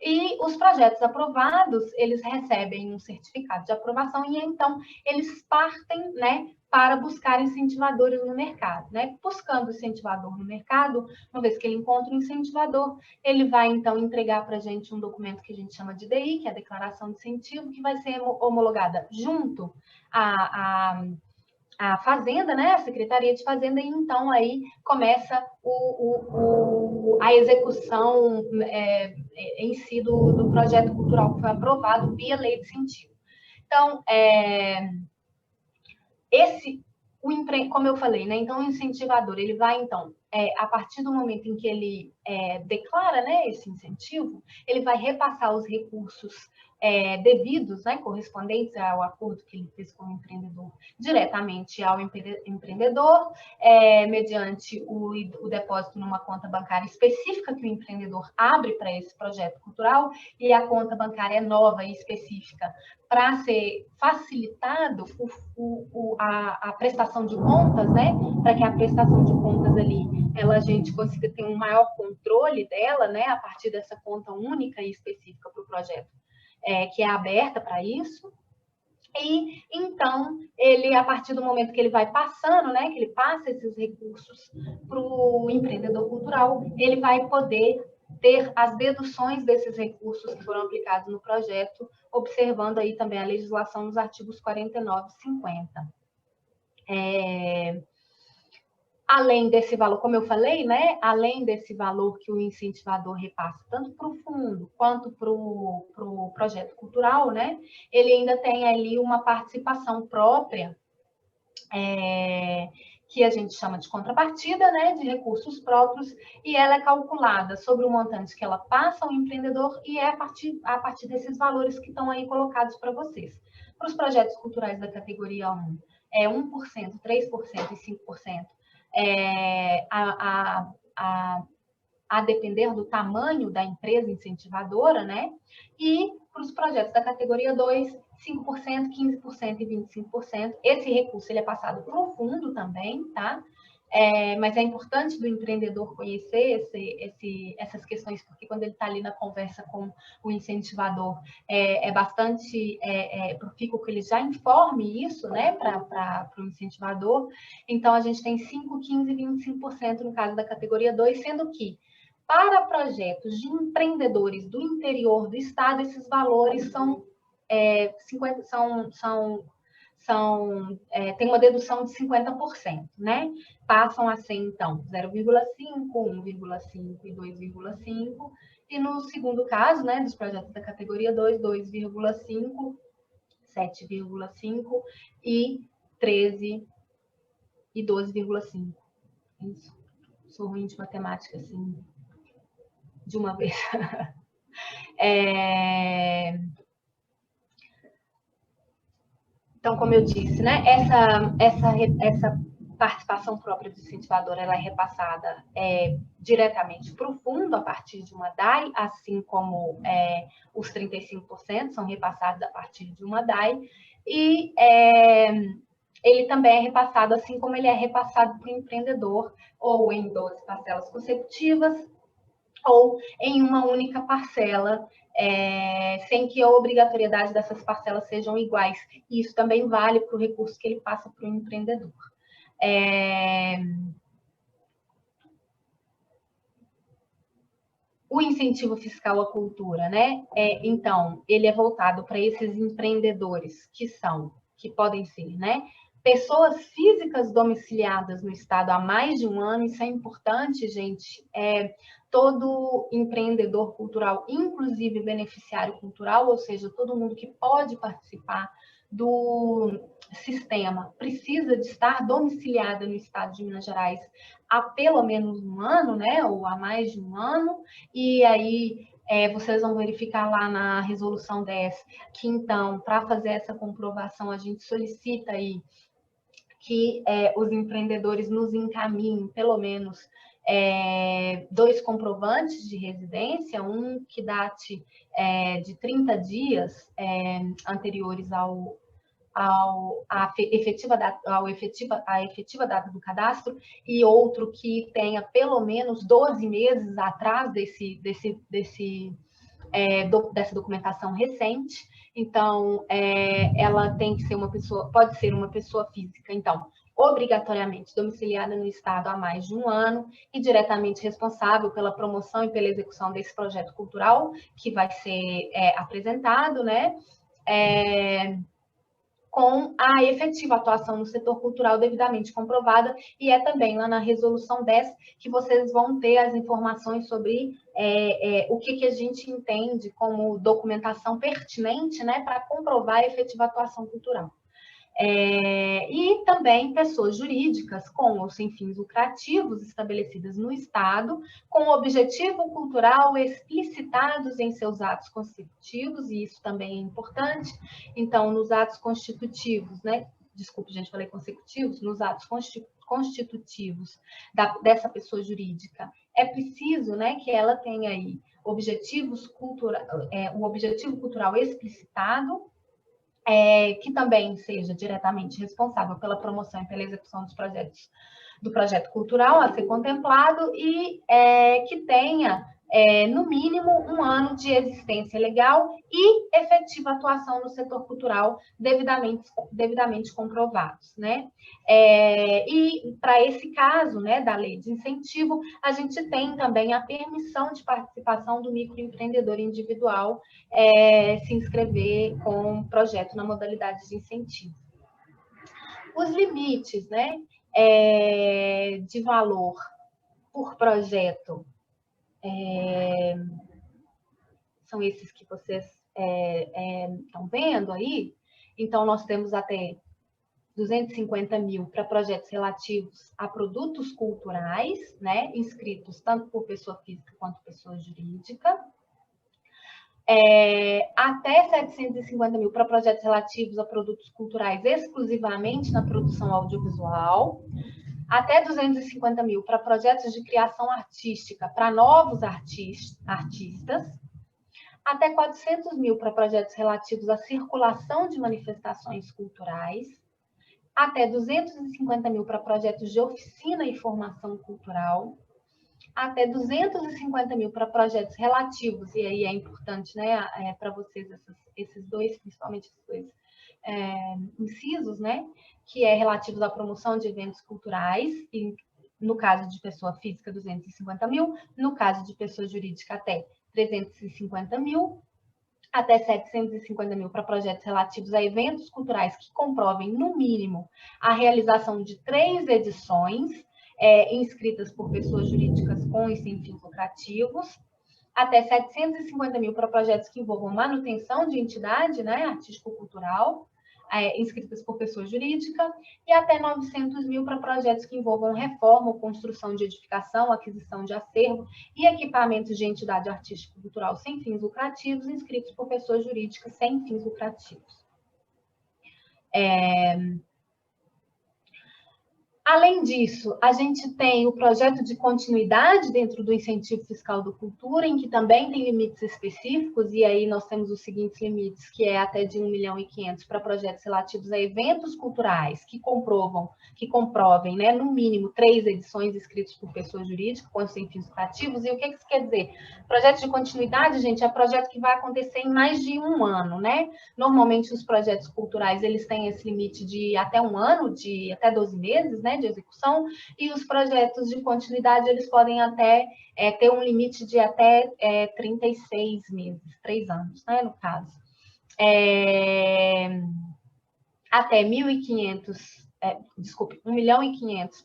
e os projetos aprovados, eles recebem um certificado de aprovação e então eles partem, né, para buscar incentivadores no mercado, né? Buscando incentivador no mercado, uma vez que ele encontra um incentivador, ele vai então entregar para a gente um documento que a gente chama de DI, que é a Declaração de Incentivo, que vai ser homologada junto à Fazenda, né, a Secretaria de Fazenda, e então aí começa a execução em si do projeto cultural que foi aprovado via lei de incentivo. Então, como eu falei, né, então o incentivador, ele vai então, a partir do momento em que ele declara, né, esse incentivo, ele vai repassar os recursos devidos, né, correspondentes ao acordo que ele fez com o empreendedor, diretamente ao empreendedor, mediante o depósito numa conta bancária específica que o empreendedor abre para esse projeto cultural, e a conta bancária é nova e específica para ser facilitado a prestação de contas, né, para que a prestação de contas ali, a gente consiga ter um maior controle dela, né, a partir dessa conta única e específica para o projeto, que é aberta para isso. E, então, ele, a partir do momento que ele vai passando, né, que ele passa esses recursos para o empreendedor cultural, ele vai poder ter as deduções desses recursos que foram aplicados no projeto, observando aí também a legislação nos artigos 49 e 50. Além desse valor, como eu falei, né, além desse valor que o incentivador repassa tanto para o fundo quanto para o projeto cultural, né, ele ainda tem ali uma participação própria, que a gente chama de contrapartida, né, de recursos próprios, e ela é calculada sobre o montante que ela passa ao empreendedor e a partir desses valores que estão aí colocados para vocês. Para os projetos culturais da categoria 1, 1%, 3% e 5%. A depender do tamanho da empresa incentivadora, né? E para os projetos da categoria 2, 5%, 15% e 25%. Esse recurso ele é passado para o fundo também, tá? Mas é importante do empreendedor conhecer essas questões, porque quando ele está ali na conversa com o incentivador, é bastante profícuo que ele já informe isso, né, para o incentivador. Então, a gente tem 5%, 15% e 25% no caso da categoria 2, sendo que, para projetos de empreendedores do interior do estado, esses valores tem uma dedução de 50%, né? Passam a ser, então, 0,5, 1,5 e 2,5. E no segundo caso, né, dos projetos da categoria 2, 2,5, 7,5 e 13 e 12,5. Isso. Sou ruim de matemática, assim, de uma vez. Então, como eu disse, né, essa participação própria do incentivador, ela é repassada diretamente para o fundo a partir de uma DAI, assim como os 35% são repassados a partir de uma DAI, e ele também é repassado assim como ele é repassado para o empreendedor, ou em 12 parcelas consecutivas, ou em uma única parcela, sem que a obrigatoriedade dessas parcelas sejam iguais. E isso também vale para o recurso que ele passa para o empreendedor. O incentivo fiscal à cultura, né? Então, ele é voltado para esses empreendedores que podem ser, né? Pessoas físicas domiciliadas no Estado há mais de um ano, isso é importante, gente. Todo empreendedor cultural, inclusive beneficiário cultural, ou seja, todo mundo que pode participar do sistema, precisa de estar domiciliada no Estado de Minas Gerais há pelo menos um ano, né? Ou há mais de um ano, e aí vocês vão verificar lá na resolução 10 que, então, para fazer essa comprovação, a gente solicita aí que os empreendedores nos encaminhem pelo menos 2 comprovantes de residência, um que date de 30 dias anteriores à efetiva data do cadastro, e outro que tenha pelo menos 12 meses atrás dessa documentação recente. Então, ela tem que ser pode ser uma pessoa física, então, obrigatoriamente domiciliada no Estado há mais de um ano e diretamente responsável pela promoção e pela execução desse projeto cultural que vai ser apresentado, né? Com a efetiva atuação no setor cultural devidamente comprovada, e também lá na resolução 10 que vocês vão ter as informações sobre o que a gente entende como documentação pertinente, né, para comprovar a efetiva atuação cultural. E também pessoas jurídicas com ou sem fins lucrativos estabelecidas no Estado, com objetivo cultural explicitados em seus atos constitutivos, e isso também é importante. Então, nos atos constitutivos, né? Desculpe, gente, falei consecutivos, nos atos constitutivos dessa pessoa jurídica, é preciso, né, que ela tenha aí o objetivo cultural explicitado, que também seja diretamente responsável pela promoção e pela execução do projeto cultural a ser contemplado e que tenha, no mínimo, um ano de existência legal e efetiva atuação no setor cultural devidamente comprovados, né? E para esse caso, né, da lei de incentivo, a gente tem também a permissão de participação do microempreendedor individual se inscrever com um projeto na modalidade de incentivo. Os limites, né, de valor por projeto são esses que vocês estão vendo aí. Então, nós temos até 250 mil para projetos relativos a produtos culturais, né, inscritos tanto por pessoa física quanto pessoa jurídica. Até 750 mil para projetos relativos a produtos culturais exclusivamente na produção audiovisual, até 250 mil para projetos de criação artística para novos artistas, até 400 mil para projetos relativos à circulação de manifestações culturais, até 250 mil para projetos de oficina e formação cultural, até 250 mil para projetos relativos, e aí é importante, né, para vocês esses dois, principalmente esses dois incisos, né, que é relativos à promoção de eventos culturais, e no caso de pessoa física, 250 mil, no caso de pessoa jurídica, até 350 mil, até 750 mil para projetos relativos a eventos culturais que comprovem, no mínimo, a realização de 3 edições, inscritas por pessoas jurídicas com e sem fins lucrativos, até 750 mil para projetos que envolvam manutenção de entidade, né, artístico-cultural, inscritas por pessoa jurídica, e até 900 mil para projetos que envolvam reforma ou construção de edificação, aquisição de acervo e equipamentos de entidade artístico-cultural sem fins lucrativos, inscritos por pessoas jurídicas sem fins lucrativos. Além disso, a gente tem o projeto de continuidade dentro do incentivo fiscal do Cultura, em que também tem limites específicos, e aí nós temos os seguintes limites, que é até de 1,5 milhão para projetos relativos a eventos culturais que comprovem, né, no mínimo 3 edições escritas por pessoa jurídica, com sem fins lucrativos. E o que isso quer dizer? Projeto de continuidade, gente, é projeto que vai acontecer em mais de um ano, né? Normalmente os projetos culturais, eles têm esse limite de até um ano, de até 12 meses, né, de execução, e os projetos de continuidade, eles podem até ter um limite de até 36 meses, 3 anos, né, no caso. Até 1,5 milhão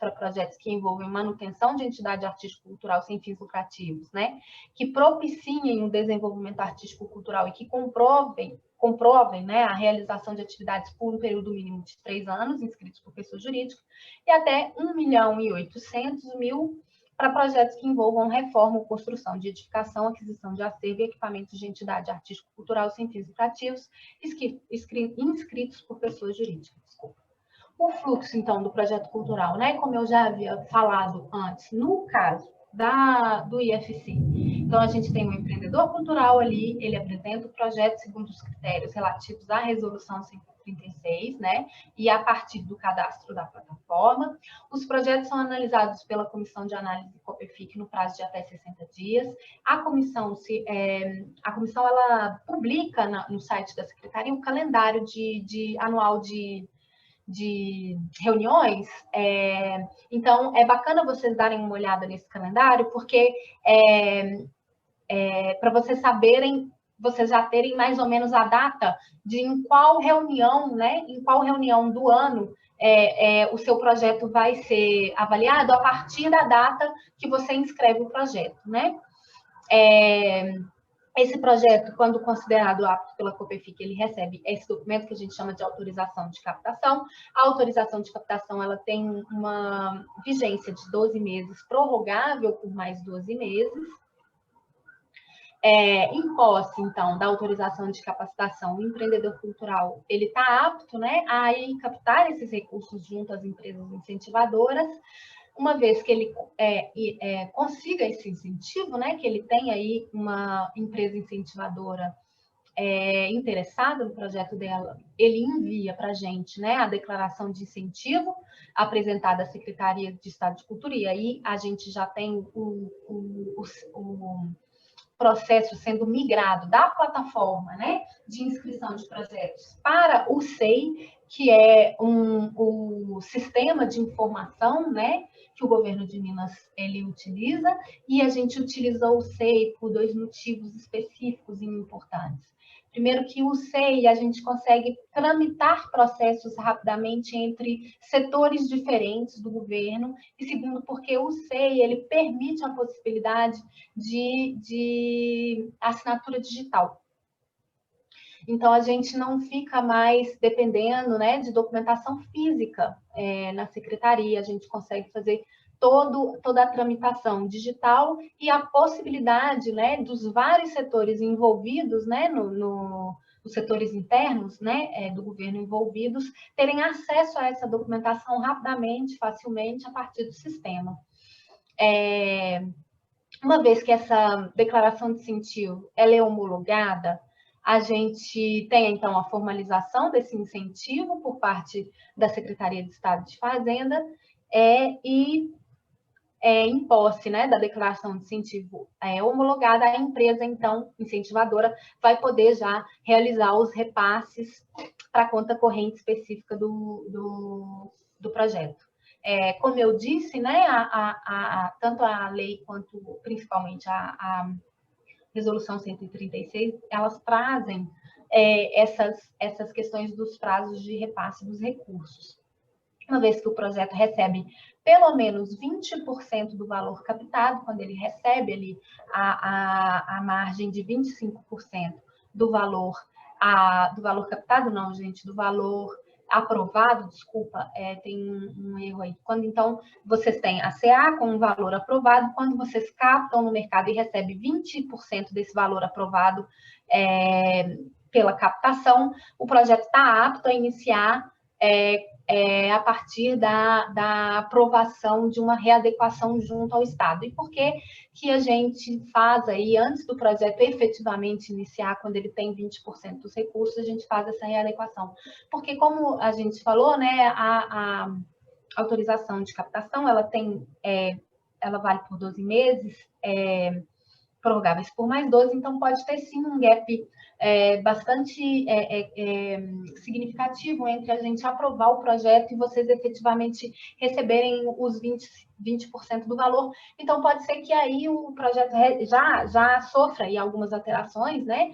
para projetos que envolvem manutenção de entidade artístico-cultural sem fins lucrativos, né, que propiciem o desenvolvimento artístico-cultural e que comprovem, né, a realização de atividades por um período mínimo de 3 anos, inscritos por pessoa jurídica, e até 1,8 milhão para projetos que envolvam reforma ou construção de edificação, aquisição de acervo e equipamentos de entidade artístico-cultural sem fins lucrativos, inscritos por pessoas jurídicas. Desculpa. O fluxo, então, do projeto cultural, né? Como eu já havia falado antes, no caso do IFC. Então, a gente tem um empreendedor cultural ali, ele apresenta o projeto segundo os critérios relativos à resolução 136, né? E a partir do cadastro da plataforma. Os projetos são analisados pela Comissão de Análise COPEFIC no prazo de até 60 dias. A comissão ela publica no site da Secretaria um calendário anual de reuniões, então é bacana vocês darem uma olhada nesse calendário, porque para vocês saberem, vocês já terem mais ou menos a data de em qual reunião, né, em qual reunião do ano o seu projeto vai ser avaliado a partir da data que você inscreve o projeto, né? Esse projeto, quando considerado apto pela COPEFIC, ele recebe esse documento que a gente chama de autorização de captação. A autorização de captação ela tem uma vigência de 12 meses, prorrogável por mais 12 meses. Em posse, então, da autorização de capacitação, o empreendedor cultural ele está apto, né, a captar esses recursos junto às empresas incentivadoras. Uma vez que ele consiga esse incentivo, né, que ele tenha aí uma empresa incentivadora interessada no projeto dela, ele envia para a gente, né, a declaração de incentivo apresentada à Secretaria de Estado de Cultura, e aí a gente já tem o processo sendo migrado da plataforma, né, de inscrição de projetos para o SEI, que é o sistema de informação, né, que o governo de Minas ele utiliza, e a gente utilizou o SEI por 2 motivos específicos e importantes. Primeiro, que o SEI a gente consegue tramitar processos rapidamente entre setores diferentes do governo, e segundo, porque o SEI ele permite a possibilidade de assinatura digital. Então, a gente não fica mais dependendo, né, de documentação física na secretaria, a gente consegue fazer toda a tramitação digital e a possibilidade, né, dos vários setores envolvidos, né, os setores internos, né, do governo envolvidos, terem acesso a essa documentação rapidamente, facilmente, a partir do sistema. Uma vez que essa declaração de incentivo ela é homologada, a gente tem, então, a formalização desse incentivo por parte da Secretaria de Estado de Fazenda e em posse, né, da declaração de incentivo homologada, a empresa, então, incentivadora, vai poder já realizar os repasses para a conta corrente específica do projeto. Como eu disse, né, tanto a lei quanto, principalmente, a Resolução 136, elas trazem essas questões dos prazos de repasse dos recursos. Uma vez que o projeto recebe pelo menos 20% do valor captado, quando ele recebe ali a margem de 25% do valor captado, não, gente, do valor aprovado, desculpa, tem um erro aí. Quando, então, vocês têm a CA com um valor aprovado, quando vocês captam no mercado e recebem 20% desse valor aprovado pela captação, o projeto está apto a iniciar a partir da aprovação de uma readequação junto ao Estado. E por que que a gente faz aí, antes do projeto efetivamente iniciar, quando ele tem 20% dos recursos, a gente faz essa readequação? Porque, como a gente falou, né, a autorização de captação, ela vale por 12 meses, prorrogáveis por mais 12, então pode ter sim um gap bastante significativo entre a gente aprovar o projeto e vocês efetivamente receberem os 20% do valor. Então pode ser que aí o projeto já sofra aí algumas alterações, né,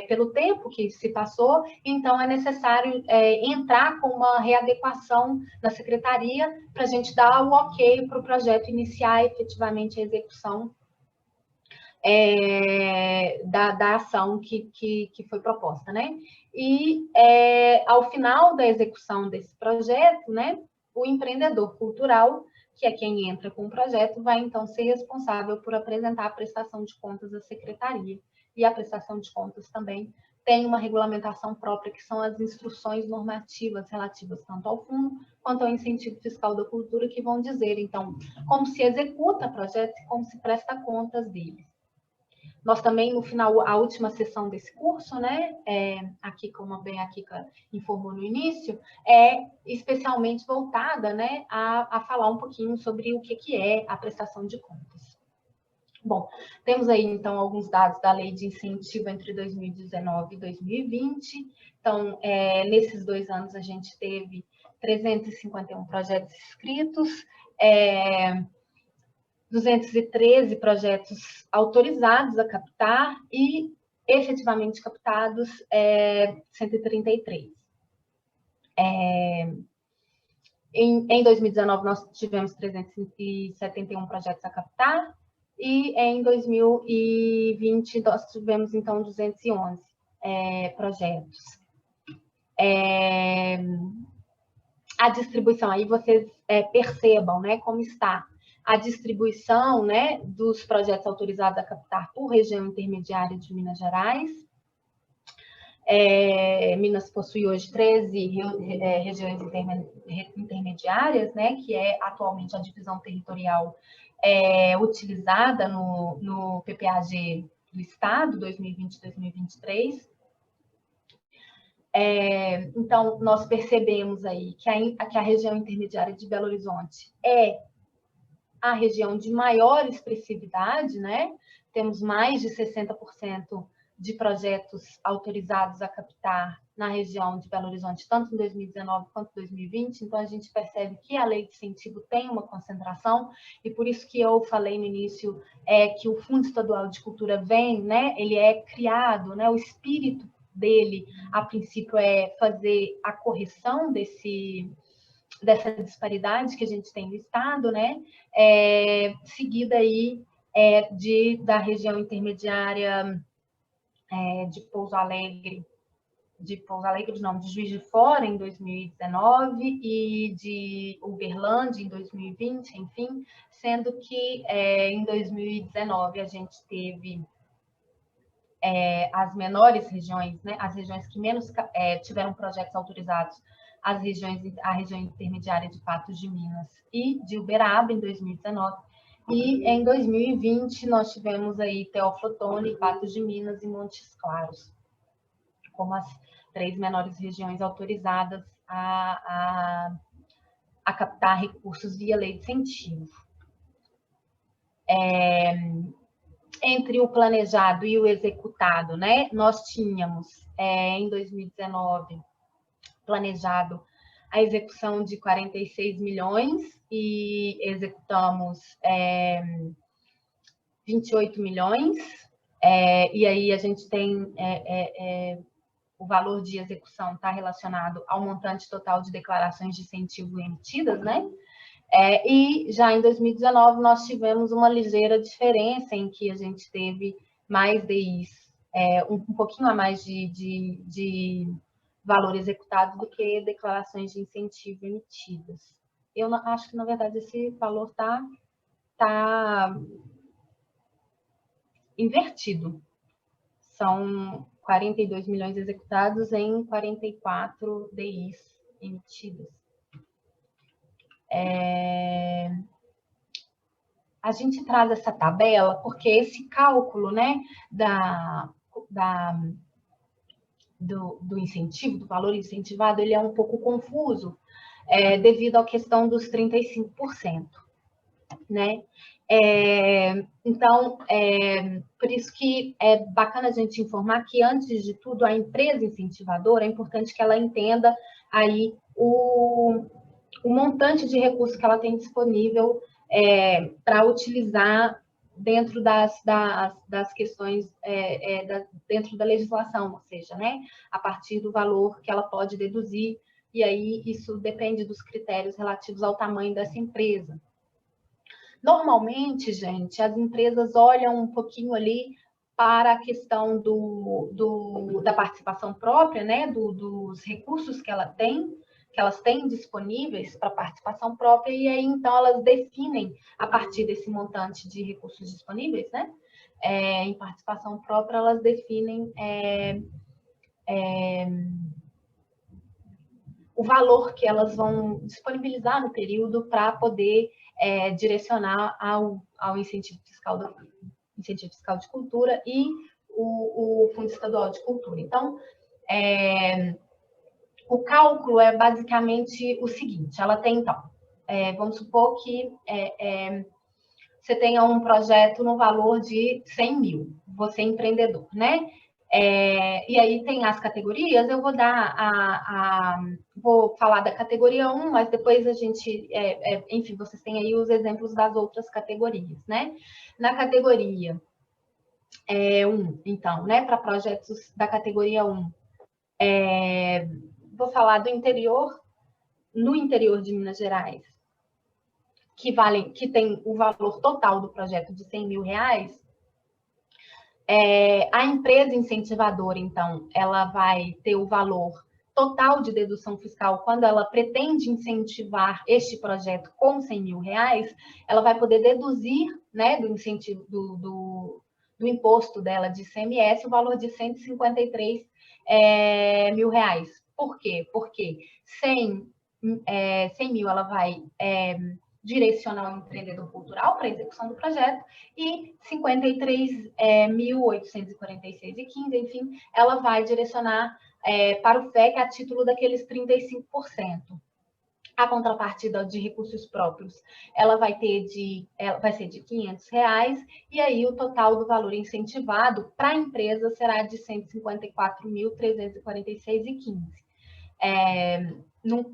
pelo tempo que se passou, então é necessário entrar com uma readequação na secretaria para a gente dar o ok para o projeto iniciar efetivamente a execução da ação que foi proposta, né? E ao final da execução desse projeto, né, o empreendedor cultural, que é quem entra com o projeto, vai então ser responsável por apresentar a prestação de contas à secretaria. E a prestação de contas também tem uma regulamentação própria, que são as instruções normativas relativas tanto ao fundo quanto ao incentivo fiscal da cultura, que vão dizer, então, como se executa projetos e como se presta contas deles. Nós também, no final, a última sessão desse curso, né, aqui, como bem a Kika informou no início, é especialmente voltada, né, a falar um pouquinho sobre o que é a prestação de contas. Bom, temos aí, então, alguns dados da Lei de Incentivo entre 2019 e 2020. Então, nesses 2 anos, a gente teve 351 projetos inscritos, 213 projetos autorizados a captar e efetivamente captados 133. Em 2019, nós tivemos 371 projetos a captar e em 2020 nós tivemos, então, 211 projetos. A distribuição, aí vocês percebam, né, como está a distribuição, né, dos projetos autorizados a captar por região intermediária de Minas Gerais. Minas possui hoje 13 regiões intermediárias, né, que é atualmente a divisão territorial utilizada no PPAG do Estado, 2020-2023. Então, nós percebemos aí que a região intermediária de Belo Horizonte é a região de maior expressividade, né? Temos mais de 60% de projetos autorizados a captar na região de Belo Horizonte, tanto em 2019 quanto em 2020. Então, a gente percebe que a lei de incentivo tem uma concentração, e por isso que eu falei no início que o Fundo Estadual de Cultura vem, né? Ele é criado, né? O espírito dele, a princípio, é fazer a correção dessa disparidade que a gente tem no Estado, né? Seguida aí da região intermediária de Pouso Alegre, de Juiz de Fora em 2019 e de Uberlândia em 2020, enfim, sendo que em 2019 a gente teve as menores regiões, né? As regiões que menos tiveram projetos autorizados, a região intermediária de Patos de Minas e de Uberaba em 2019. E em 2020 nós tivemos aí Teófilo Otoni, Patos de Minas e Montes Claros, como as 3 menores regiões autorizadas a captar recursos via lei de incentivo. Entre o planejado e o executado, né? Nós tínhamos em 2019 planejado a execução de 46 milhões e executamos 28 milhões. E aí a gente tem o valor de execução está relacionado ao montante total de declarações de incentivo emitidas, né? E já em 2019 nós tivemos uma ligeira diferença em que a gente teve mais DIs, um pouquinho a mais de valor executado do que declarações de incentivo emitidas. Eu acho que, na verdade, esse valor está invertido. São 42 milhões executados em 44 DIs emitidas. A gente traz essa tabela porque esse cálculo, né, do incentivo, do valor incentivado, ele é um pouco confuso, devido à questão dos 35%, né? Então, por isso que é bacana a gente informar que, antes de tudo, a empresa incentivadora, é importante que ela entenda aí o montante de recursos que ela tem disponível para utilizar dentro das questões, dentro da legislação, ou seja, né, a partir do valor que ela pode deduzir, e aí isso depende dos critérios relativos ao tamanho dessa empresa. Normalmente, gente, as empresas olham um pouquinho ali para a questão da participação própria, né, dos recursos que elas têm disponíveis para participação própria, e aí, então, elas definem, a partir desse montante de recursos disponíveis, né, em participação própria, elas definem o valor que elas vão disponibilizar no período para poder direcionar ao incentivo fiscal de cultura e o Fundo Estadual de Cultura. Então, o cálculo é basicamente o seguinte: ela tem, então, vamos supor que você tenha um projeto no valor de 100 mil, você é empreendedor, né? E aí tem as categorias, eu vou vou falar da categoria 1, mas depois a gente, enfim, vocês têm aí os exemplos das outras categorias, né? Na categoria 1, então, né, para projetos da categoria 1, vou falar do interior, no interior de Minas Gerais, que tem o valor total do projeto de 100 mil reais. A empresa incentivadora, então, ela vai ter o valor total de dedução fiscal quando ela pretende incentivar este projeto com 100 mil reais, ela vai poder deduzir, né, do incentivo do imposto dela de ICMS o valor de 153 mil reais. Por quê? Porque 100 mil ela vai direcionar o empreendedor cultural para a execução do projeto, e 53.846,15, enfim, ela vai direcionar para o FEC a título daqueles 35%. A contrapartida de recursos próprios, ela vai ser de R$500, e aí o total do valor incentivado para a empresa será de R$154.346,15.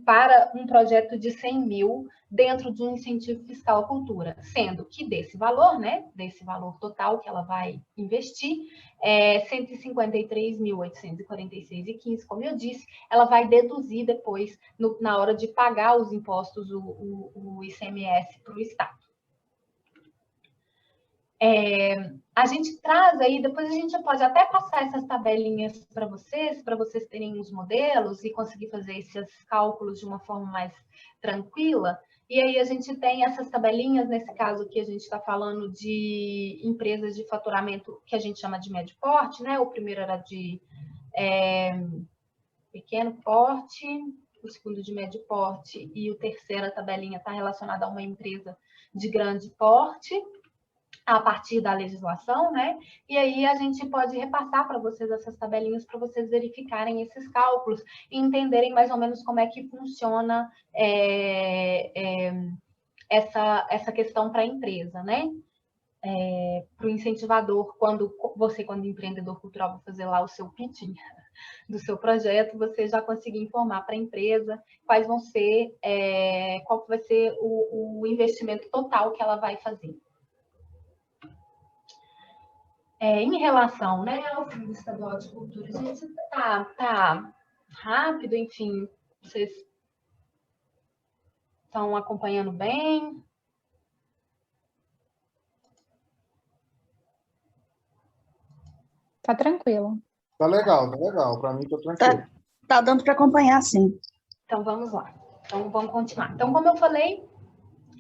Para um projeto de 100 mil dentro de um incentivo fiscal à cultura, sendo que desse valor, né, desse valor total que ela vai investir, 153.846,15, como eu disse, ela vai deduzir depois, na hora de pagar os impostos, o ICMS para o Estado. A gente traz aí, depois a gente pode até passar essas tabelinhas para vocês terem os modelos e conseguir fazer esses cálculos de uma forma mais tranquila. E aí a gente tem essas tabelinhas, nesse caso aqui a gente está falando de empresas de faturamento que a gente chama de médio porte, né? O primeiro era de pequeno porte, o segundo de médio porte, e o terceiro, a tabelinha, está relacionada a uma empresa de grande porte, a partir da legislação, né? E aí a gente pode repassar para vocês essas tabelinhas para vocês verificarem esses cálculos e entenderem mais ou menos como é que funciona essa questão para a empresa, né? Para o incentivador, quando empreendedor cultural, vai fazer lá o seu pitching do seu projeto, você já conseguir informar para a empresa qual vai ser o investimento total que ela vai fazer. Em relação, né, ao Fundo Estadual de Cultura, a gente tá rápido, enfim, vocês estão acompanhando bem? Tá tranquilo. Tá legal. Para mim, tá tranquilo. Tá dando para acompanhar, sim. Então, vamos lá. Então, vamos continuar. Então, como eu falei,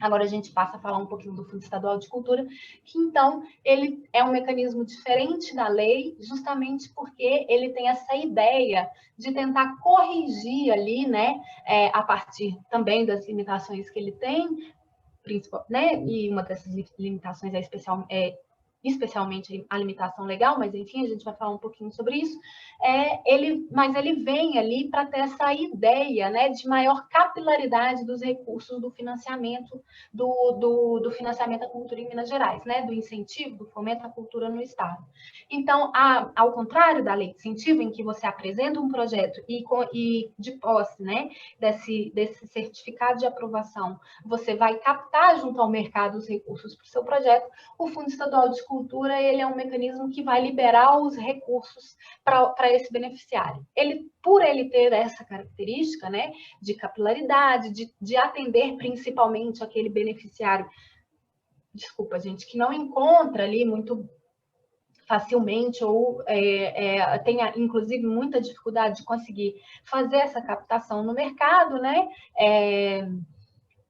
Agora a gente passa a falar um pouquinho do Fundo Estadual de Cultura, que então ele é um mecanismo diferente da lei, justamente porque ele tem essa ideia de tentar corrigir ali, né, a partir também das limitações que ele tem, principal, né, e uma dessas limitações é especialmente a limitação legal, mas enfim, a gente vai falar um pouquinho sobre isso, mas ele vem ali para ter essa ideia, né, de maior capilaridade dos recursos do financiamento, do financiamento à cultura em Minas Gerais, né, do incentivo, do fomento à cultura no Estado. Então, ao contrário da lei de incentivo, em que você apresenta um projeto e de posse, né, desse certificado de aprovação, você vai captar junto ao mercado os recursos para o seu projeto, o Fundo Estadual de Cultura, ele é um mecanismo que vai liberar os recursos para esse beneficiário. Por ele ter essa característica, né, de capilaridade, de atender principalmente aquele beneficiário, desculpa, gente, que não encontra ali muito facilmente ou tenha, inclusive, muita dificuldade de conseguir fazer essa captação no mercado, né,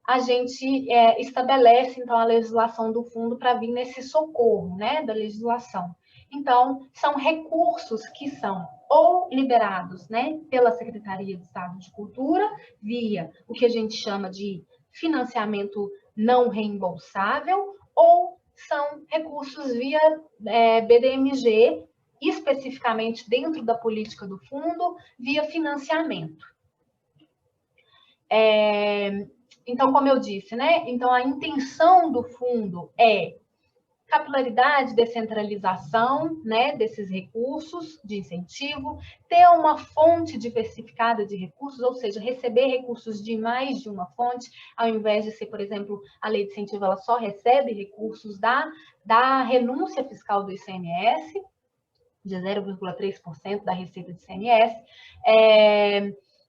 a gente estabelece, então, a legislação do fundo para vir nesse socorro, né, da legislação. Então, são recursos que são ou liberados, né, pela Secretaria de Estado de Cultura, via o que a gente chama de financiamento não reembolsável, ou são recursos via BDMG, especificamente dentro da política do fundo, via financiamento. Então, como eu disse, né? Então, a intenção do fundo é capilaridade, descentralização, né, desses recursos de incentivo, ter uma fonte diversificada de recursos, ou seja, receber recursos de mais de uma fonte, ao invés de ser, por exemplo, a lei de incentivo, ela só recebe recursos da renúncia fiscal do ICMS, de 0,3% da receita do ICMS.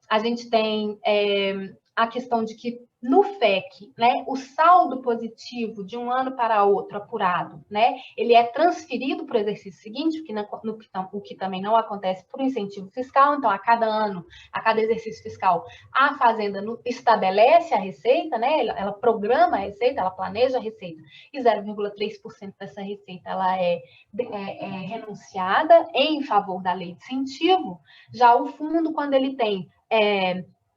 A gente tem a questão de que no FEC, né, o saldo positivo de um ano para outro apurado, né, ele é transferido para o exercício seguinte, o que também não acontece por incentivo fiscal. Então, a cada ano, a cada exercício fiscal, a Fazenda estabelece a receita, né, ela programa a receita, ela planeja a receita, e 0,3% dessa receita ela é renunciada em favor da lei de incentivo. Já o fundo, quando ele tem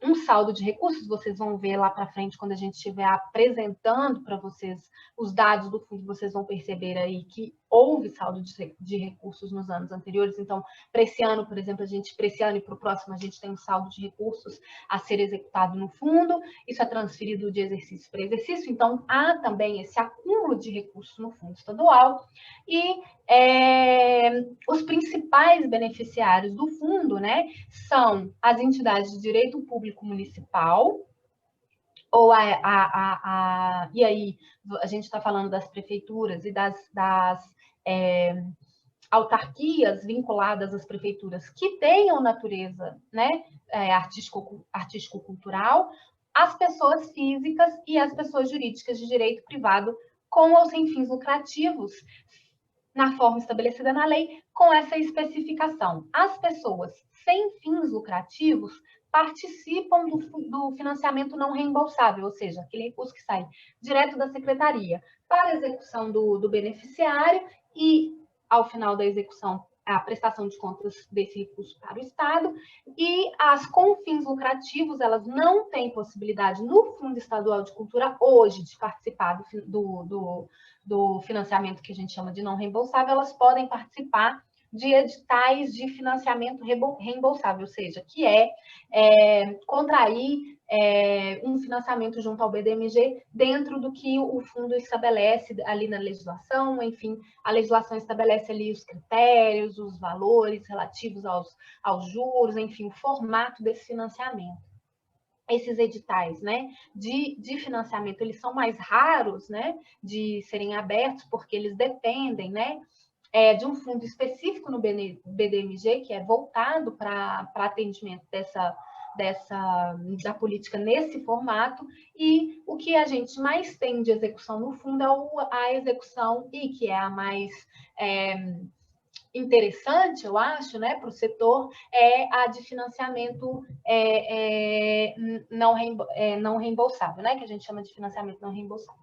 um saldo de recursos, vocês vão ver lá para frente, quando a gente estiver apresentando para vocês os dados do fundo, vocês vão perceber aí que houve saldo de recursos nos anos anteriores. Então, para esse ano, por exemplo, para esse ano e para o próximo, a gente tem um saldo de recursos a ser executado no fundo, isso é transferido de exercício para exercício, então há também esse acúmulo de recursos no fundo estadual, e os principais beneficiários do fundo, né, são as entidades de direito público municipal, ou e aí a gente está falando das prefeituras e das autarquias vinculadas às prefeituras que tenham natureza, né, artístico-cultural, as pessoas físicas e as pessoas jurídicas de direito privado com ou sem fins lucrativos, na forma estabelecida na lei, com essa especificação. As pessoas sem fins lucrativos participam do financiamento não reembolsável, ou seja, aquele recurso que sai direto da secretaria para a execução do beneficiário e, ao final da execução, a prestação de contas desse recurso para o Estado. E as com fins lucrativos, elas não têm possibilidade no Fundo Estadual de Cultura hoje de participar do financiamento que a gente chama de não reembolsável, elas podem participar de editais de financiamento reembolsável, ou seja, que contrair um financiamento junto ao BDMG dentro do que o fundo estabelece ali na legislação. Enfim, a legislação estabelece ali os critérios, os valores relativos aos juros, enfim, o formato desse financiamento. Esses editais, né, de financiamento, eles são mais raros, né, de serem abertos, porque eles dependem, né, de um fundo específico no BDMG, que é voltado para atendimento da política nesse formato, e o que a gente mais tem de execução no fundo é a execução, e que é a mais interessante, eu acho, né, para o setor, é a de financiamento não reembolsável, né, que a gente chama de financiamento não reembolsável.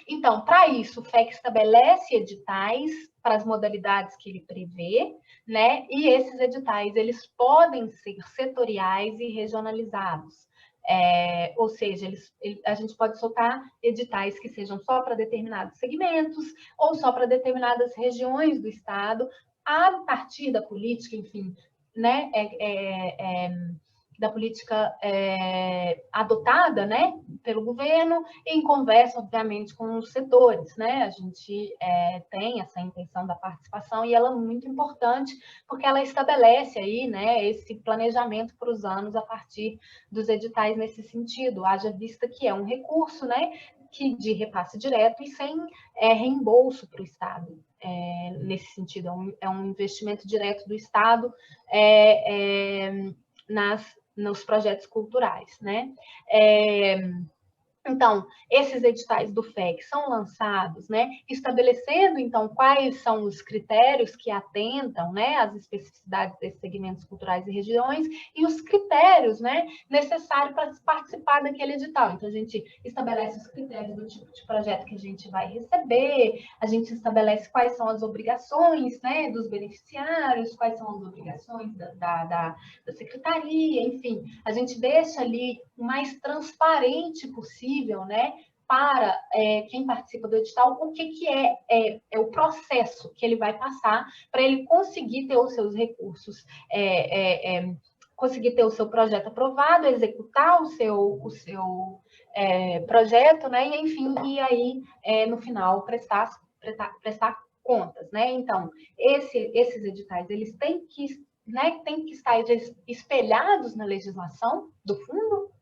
Então, para isso, o FEC estabelece editais para as modalidades que ele prevê, né? E esses editais, eles podem ser setoriais e regionalizados. Ou seja, a gente pode soltar editais que sejam só para determinados segmentos ou só para determinadas regiões do Estado, a partir da política, enfim, né? Da política adotada, né, pelo governo, em conversa, obviamente, com os setores, né? A gente tem essa intenção da participação e ela é muito importante porque ela estabelece aí, né, esse planejamento para os anos a partir dos editais nesse sentido, haja vista que é um recurso, né, que de repasse direto e sem reembolso para o Estado. Nesse sentido, é um investimento direto do Estado nos projetos culturais, né? Então, esses editais do FEC são lançados, né, estabelecendo, então, quais são os critérios que atentam, né, às especificidades desses segmentos culturais e regiões e os critérios, né, necessários para participar daquele edital. Então, a gente estabelece os critérios do tipo de projeto que a gente vai receber, a gente estabelece quais são as obrigações, né, dos beneficiários, quais são as obrigações da secretaria, enfim, a gente deixa ali o mais transparente possível, né, para quem participa do edital, o que é o processo que ele vai passar para ele conseguir ter os seus recursos, conseguir ter o seu projeto aprovado, executar o seu projeto, né, e enfim, e aí, no final, prestar contas, né? Então, esses editais, eles têm que estar espelhados na legislação do fundo,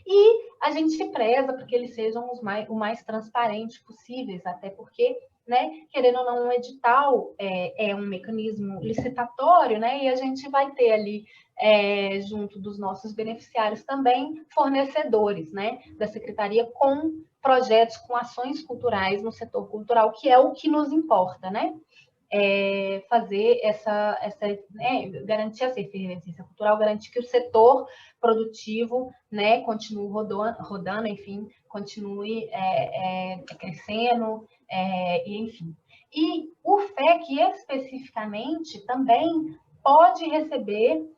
e a gente preza para que eles sejam o mais transparentes possíveis, até porque, né, querendo ou não, um edital é um mecanismo licitatório, né, e a gente vai ter ali, junto dos nossos beneficiários também, fornecedores, né, da Secretaria com projetos, com ações culturais no setor cultural, que é o que nos importa, né? Fazer garantir essa efervescência cultural, garantir que o setor produtivo, né, continue rodando, enfim, continue crescendo, e enfim. E o FEC, especificamente, também pode receber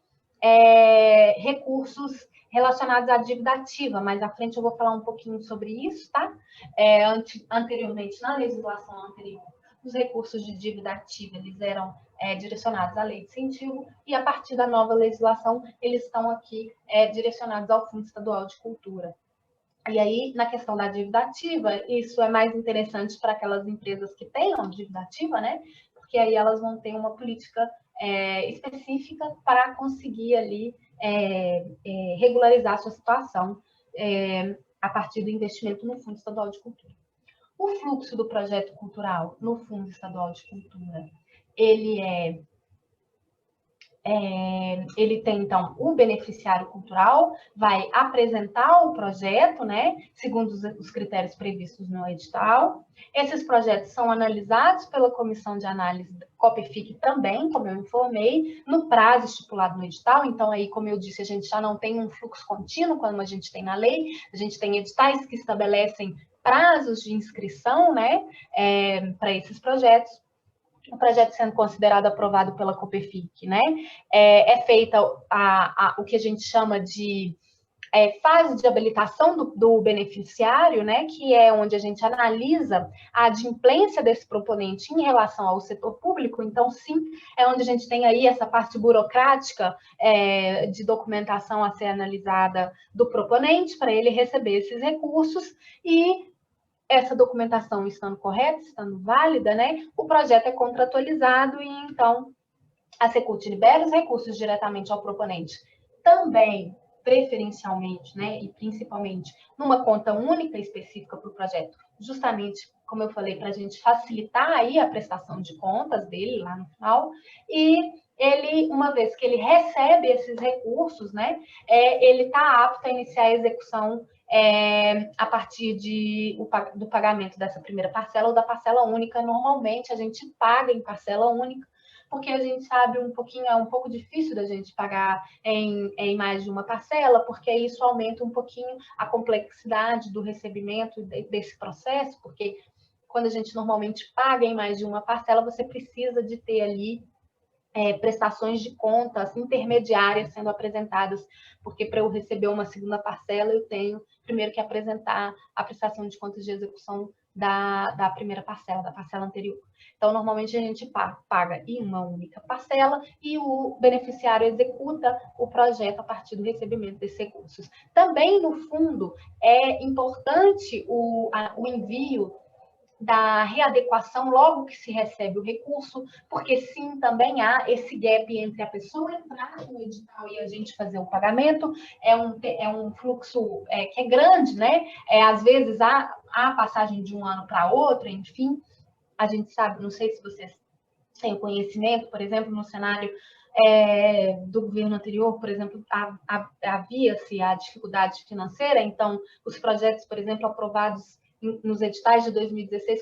recursos relacionados à dívida ativa, mas à frente eu vou falar um pouquinho sobre isso, tá? Anteriormente, na legislação anterior, os recursos de dívida ativa, eles eram direcionados à lei de incentivo, e a partir da nova legislação, eles estão aqui direcionados ao Fundo Estadual de Cultura. E aí, na questão da dívida ativa, isso é mais interessante para aquelas empresas que tenham dívida ativa, né? Porque aí elas vão ter uma política específica para conseguir ali regularizar a sua situação a partir do investimento no Fundo Estadual de Cultura. O fluxo do projeto cultural no Fundo Estadual de Cultura, ele tem, então, o beneficiário cultural vai apresentar o projeto, né, segundo os critérios previstos no edital. Esses projetos são analisados pela Comissão de Análise COPEFIC também, como eu informei, no prazo estipulado no edital. Então, aí, como eu disse, a gente já não tem um fluxo contínuo, como a gente tem na lei, a gente tem editais que estabelecem prazos de inscrição, né, para esses projetos. O projeto sendo considerado aprovado pela COPEFIC, né, é feita o que a gente chama de fase de habilitação do beneficiário, né, que é onde a gente analisa a adimplência desse proponente em relação ao setor público. Então, sim, é onde a gente tem aí essa parte burocrática de documentação a ser analisada do proponente para ele receber esses recursos, e essa documentação estando correta, estando válida, né, o projeto é contratualizado e, então, a Secult libera os recursos diretamente ao proponente. Também, preferencialmente, né, e principalmente, numa conta única específica para o projeto, justamente, como eu falei, para a gente facilitar aí a prestação de contas dele lá no final. E ele, uma vez que ele recebe esses recursos, né, ele está apto a iniciar a execução a partir do pagamento dessa primeira parcela ou da parcela única. Normalmente a gente paga em parcela única, porque a gente sabe é um pouco difícil da gente pagar em mais de uma parcela, porque isso aumenta um pouquinho a complexidade do recebimento desse processo, porque quando a gente normalmente paga em mais de uma parcela, você precisa de ter ali prestações de contas intermediárias sendo apresentadas, porque para eu receber uma segunda parcela, eu tenho primeiro que apresentar a prestação de contas de execução da primeira parcela, da parcela anterior. Então, normalmente a gente paga em uma única parcela e o beneficiário executa o projeto a partir do recebimento desses recursos. Também, no fundo, é importante o envio da readequação logo que se recebe o recurso, porque sim, também há esse gap entre a pessoa entrar no edital e a gente fazer o pagamento, é um fluxo que é grande, né? Às vezes há passagem de um ano para outro, enfim, a gente sabe, não sei se vocês têm conhecimento, por exemplo, no cenário do governo anterior, por exemplo, havia-se a dificuldade financeira, então os projetos, por exemplo, aprovados nos editais de 2016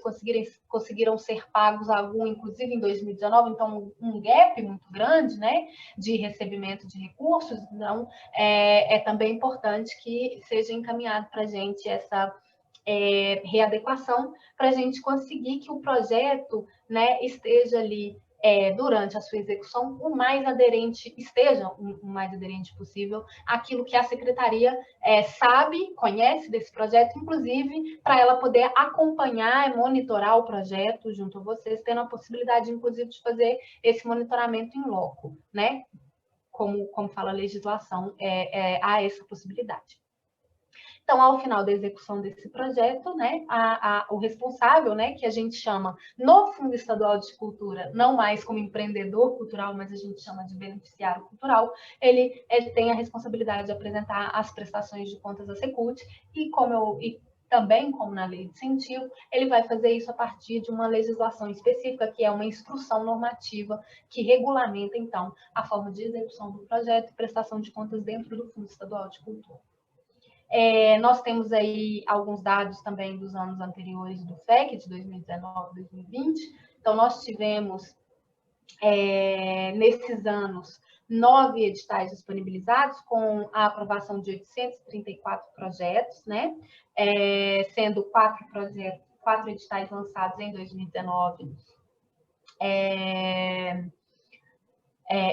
conseguiram ser pagos inclusive em 2019, então um gap muito grande, né, de recebimento de recursos. Então, é também importante que seja encaminhado para a gente essa readequação, para a gente conseguir que o projeto, né, esteja ali durante a sua execução o mais aderente possível àquilo que a secretaria sabe, conhece desse projeto, inclusive para ela poder acompanhar e monitorar o projeto junto a vocês, tendo a possibilidade, inclusive, de fazer esse monitoramento em loco, né? Como fala a legislação, há essa possibilidade. Então, ao final da execução desse projeto, né, o responsável, né, que a gente chama no Fundo Estadual de Cultura, não mais como empreendedor cultural, mas a gente chama de beneficiário cultural, ele tem a responsabilidade de apresentar as prestações de contas à Secult e também, como na lei de incentivo, ele vai fazer isso a partir de uma legislação específica, que é uma instrução normativa que regulamenta, então, a forma de execução do projeto e prestação de contas dentro do Fundo Estadual de Cultura. Nós temos aí alguns dados também dos anos anteriores do FEC, de 2019, 2020. Então, nós tivemos, nesses anos, 9 editais disponibilizados, com a aprovação de 834 projetos, né? Sendo 4 editais lançados em 2019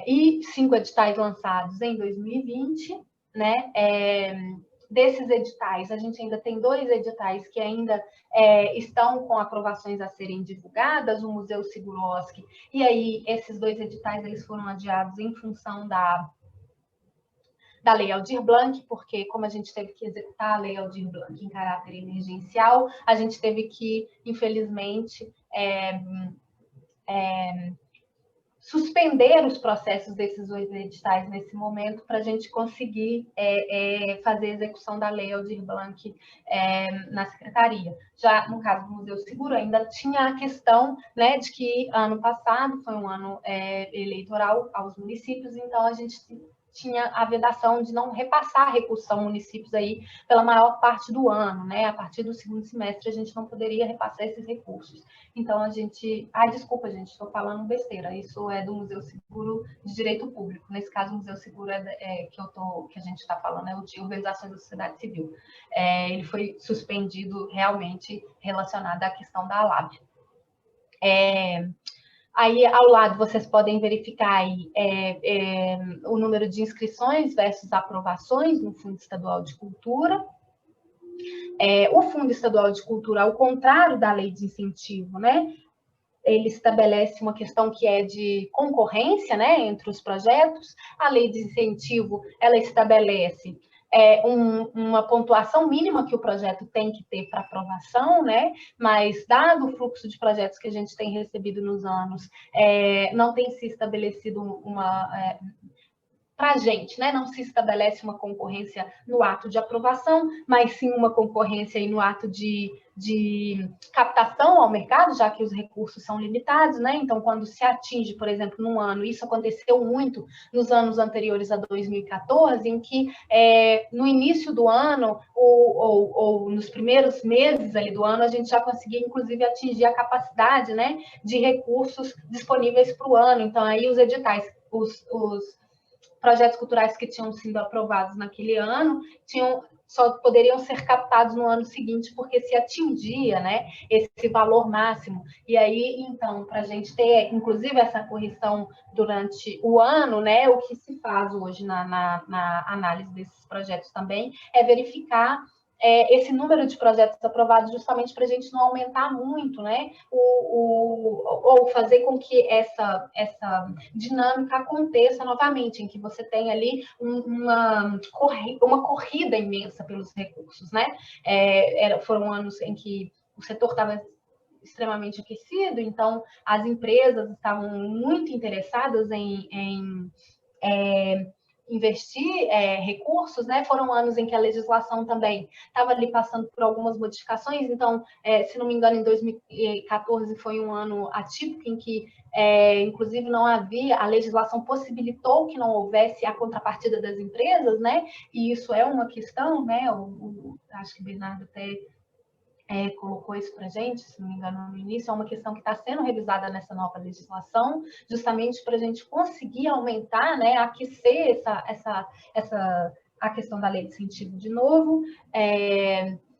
e 5 editais lançados em 2020, né? Desses editais, a gente ainda tem 2 editais que ainda estão com aprovações a serem divulgadas, o Museu Seguroski, e aí esses 2 editais eles foram adiados em função da Lei Aldir Blanc, porque como a gente teve que executar a Lei Aldir Blanc em caráter emergencial, a gente teve que, infelizmente, suspender os processos desses 2 editais nesse momento para a gente conseguir fazer a execução da Lei Aldir Blanc na Secretaria. Já no caso do Museu Seguro, ainda tinha a questão, né, de que ano passado foi um ano eleitoral aos municípios, então a gente tinha a vedação de não repassar recursos aos municípios aí pela maior parte do ano, né? A partir do segundo semestre a gente não poderia repassar esses recursos. Então a gente... desculpa, gente, estou falando besteira. Isso é do Museu Seguro de Direito Público. Nesse caso, o Museu Seguro que a gente está falando é o de Organizações da Sociedade Civil. Ele foi suspendido realmente relacionado à questão da LAB. Aí, ao lado, vocês podem verificar aí, o número de inscrições versus aprovações no Fundo Estadual de Cultura. O Fundo Estadual de Cultura, ao contrário da Lei de Incentivo, né, ele estabelece uma questão que é de concorrência, né, entre os projetos. A Lei de Incentivo, ela estabelece uma pontuação mínima que o projeto tem que ter para aprovação, né? Mas, dado o fluxo de projetos que a gente tem recebido nos anos, não tem se estabelecido para a gente, né? Não se estabelece uma concorrência no ato de aprovação, mas sim uma concorrência aí no ato de de captação ao mercado, já que os recursos são limitados, né? Então, quando se atinge, por exemplo, num ano, isso aconteceu muito nos anos anteriores a 2014, em que no início do ano ou nos primeiros meses ali do ano, a gente já conseguia, inclusive, atingir a capacidade, né, de recursos disponíveis para o ano. Então, aí os editais, os projetos culturais que tinham sido aprovados naquele ano só poderiam ser captados no ano seguinte, porque se atingia, né, esse valor máximo. E aí, então, para a gente ter, inclusive, essa correção durante o ano, né, o que se faz hoje na análise desses projetos também é verificar esse número de projetos aprovados, justamente para a gente não aumentar muito, né, ou fazer com que essa dinâmica aconteça novamente, em que você tem ali uma corrida imensa pelos recursos, né? Foram anos em que o setor estava extremamente aquecido, então as empresas estavam muito interessadas em investir recursos, né? Foram anos em que a legislação também estava ali passando por algumas modificações, então, se não me engano, em 2014 foi um ano atípico em que, inclusive, não havia, a legislação possibilitou que não houvesse a contrapartida das empresas, né? E isso é uma questão, né? Acho que o Bernardo até colocou isso para a gente, se não me engano, no início, é uma questão que está sendo revisada nessa nova legislação, justamente para a gente conseguir aumentar, né, aquecer a questão da lei de incentivo de novo.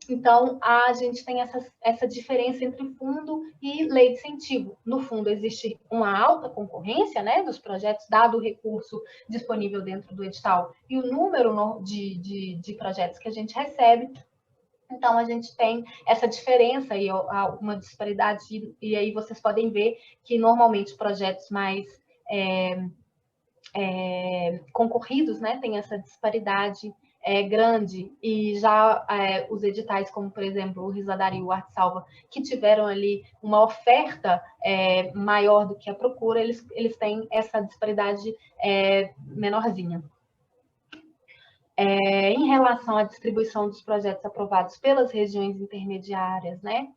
Então, a gente tem essa diferença entre fundo e lei de incentivo. No fundo, existe uma alta concorrência, né, dos projetos, dado o recurso disponível dentro do edital e o número de projetos que a gente recebe. Então, a gente tem essa diferença e uma disparidade, e aí vocês podem ver que, normalmente, projetos mais concorridos, né, tem essa disparidade grande, e já os editais, como, por exemplo, o Risadaria e o Arte Salva, que tiveram ali uma oferta maior do que a procura, eles têm essa disparidade menorzinha. Em relação à distribuição dos projetos aprovados pelas regiões intermediárias, né?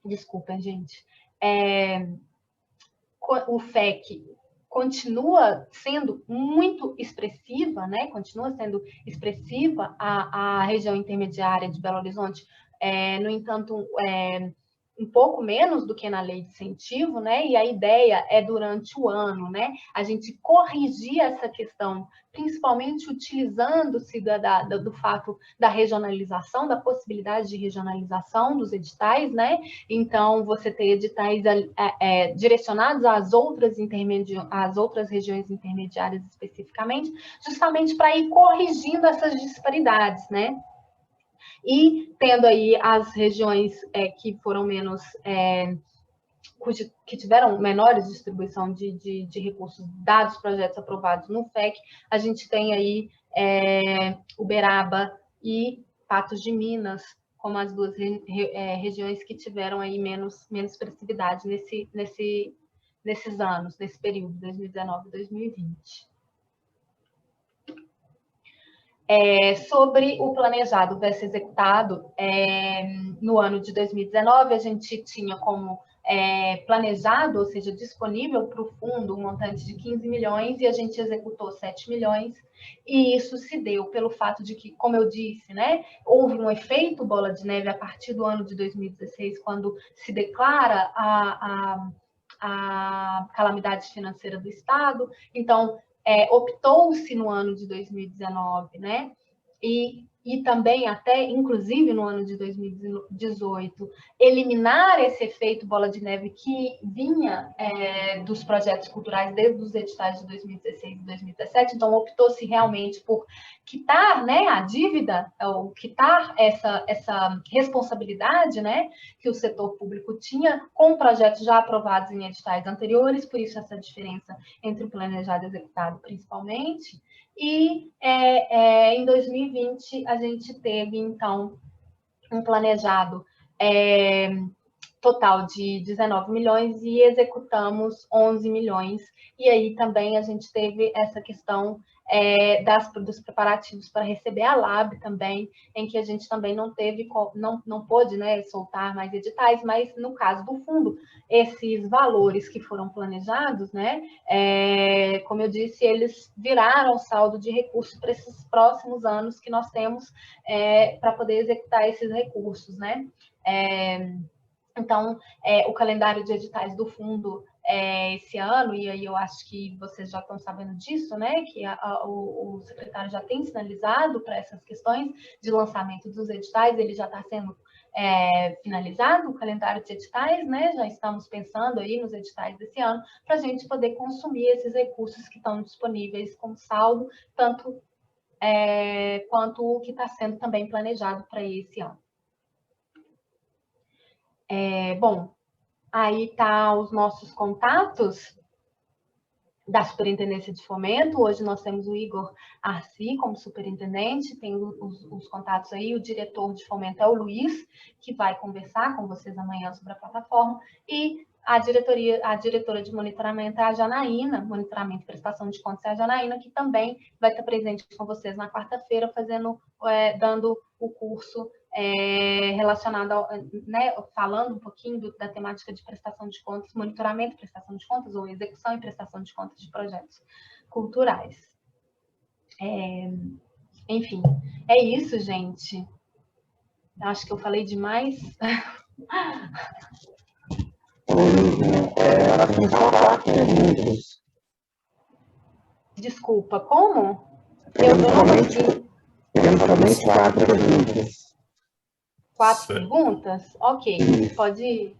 Desculpem, gente. O FEC continua sendo muito expressiva, né? Continua sendo expressiva a região intermediária de Belo Horizonte. No entanto, um pouco menos do que na lei de incentivo, né? E a ideia é, durante o ano, né, a gente corrigir essa questão, principalmente utilizando-se do fato da regionalização, da possibilidade de regionalização dos editais, né? Então, você ter editais direcionados às outras regiões intermediárias especificamente, justamente para ir corrigindo essas disparidades, né? E tendo aí as regiões que foram menos, que tiveram menores distribuição de recursos dados projetos aprovados no FEC, a gente tem aí Uberaba e Patos de Minas como as duas regiões que tiveram aí menos expressividade nesses anos, nesse período, 2019 e 2020. Sobre o planejado versus executado, no ano de 2019, a gente tinha como planejado, ou seja, disponível para o fundo, um montante de 15 milhões, e a gente executou 7 milhões, e isso se deu pelo fato de que, como eu disse, né, houve um efeito bola de neve a partir do ano de 2016, quando se declara a calamidade financeira do Estado. Então, optou-se no ano de 2019, né? E também até, inclusive, no ano de 2018, eliminar esse efeito bola de neve que vinha dos projetos culturais desde os editais de 2016 e 2017. Então, optou-se realmente por quitar, né, a dívida, ou quitar essa responsabilidade, né, que o setor público tinha com projetos já aprovados em editais anteriores, por isso essa diferença entre o planejado e o executado, principalmente. E em 2020 a gente teve, então, um planejado total de 19 milhões e executamos 11 milhões. E aí também a gente teve essa questão dos preparativos para receber a LAB também, em que a gente também não pôde, né, soltar mais editais, mas no caso do fundo, esses valores que foram planejados, né, como eu disse, eles viraram saldo de recursos para esses próximos anos que nós temos para poder executar esses recursos, né? Então, o calendário de editais do fundo esse ano, e aí eu acho que vocês já estão sabendo disso, né, que o secretário já tem sinalizado para essas questões de lançamento dos editais, ele já está sendo finalizado, o calendário de editais, né, já estamos pensando aí nos editais desse ano, para a gente poder consumir esses recursos que estão disponíveis como saldo, tanto quanto o que está sendo também planejado para esse ano. Bom, aí tá os nossos contatos da Superintendência de Fomento. Hoje nós temos o Igor Arci como superintendente, tem os contatos aí, o diretor de fomento é o Luiz, que vai conversar com vocês amanhã sobre a plataforma, e a diretora de monitoramento é a Janaína, monitoramento e prestação de contas é a Janaína, que também vai estar presente com vocês na quarta-feira, dando o curso relacionado, né, falando um pouquinho da temática de prestação de contas, monitoramento e prestação de contas, ou execução e prestação de contas de projetos culturais. Enfim, é isso, gente. Acho que eu falei demais. Desculpa, como? Eu não ouvi. Temos somente 4 perguntas. 4 perguntas? Ok, pode ir.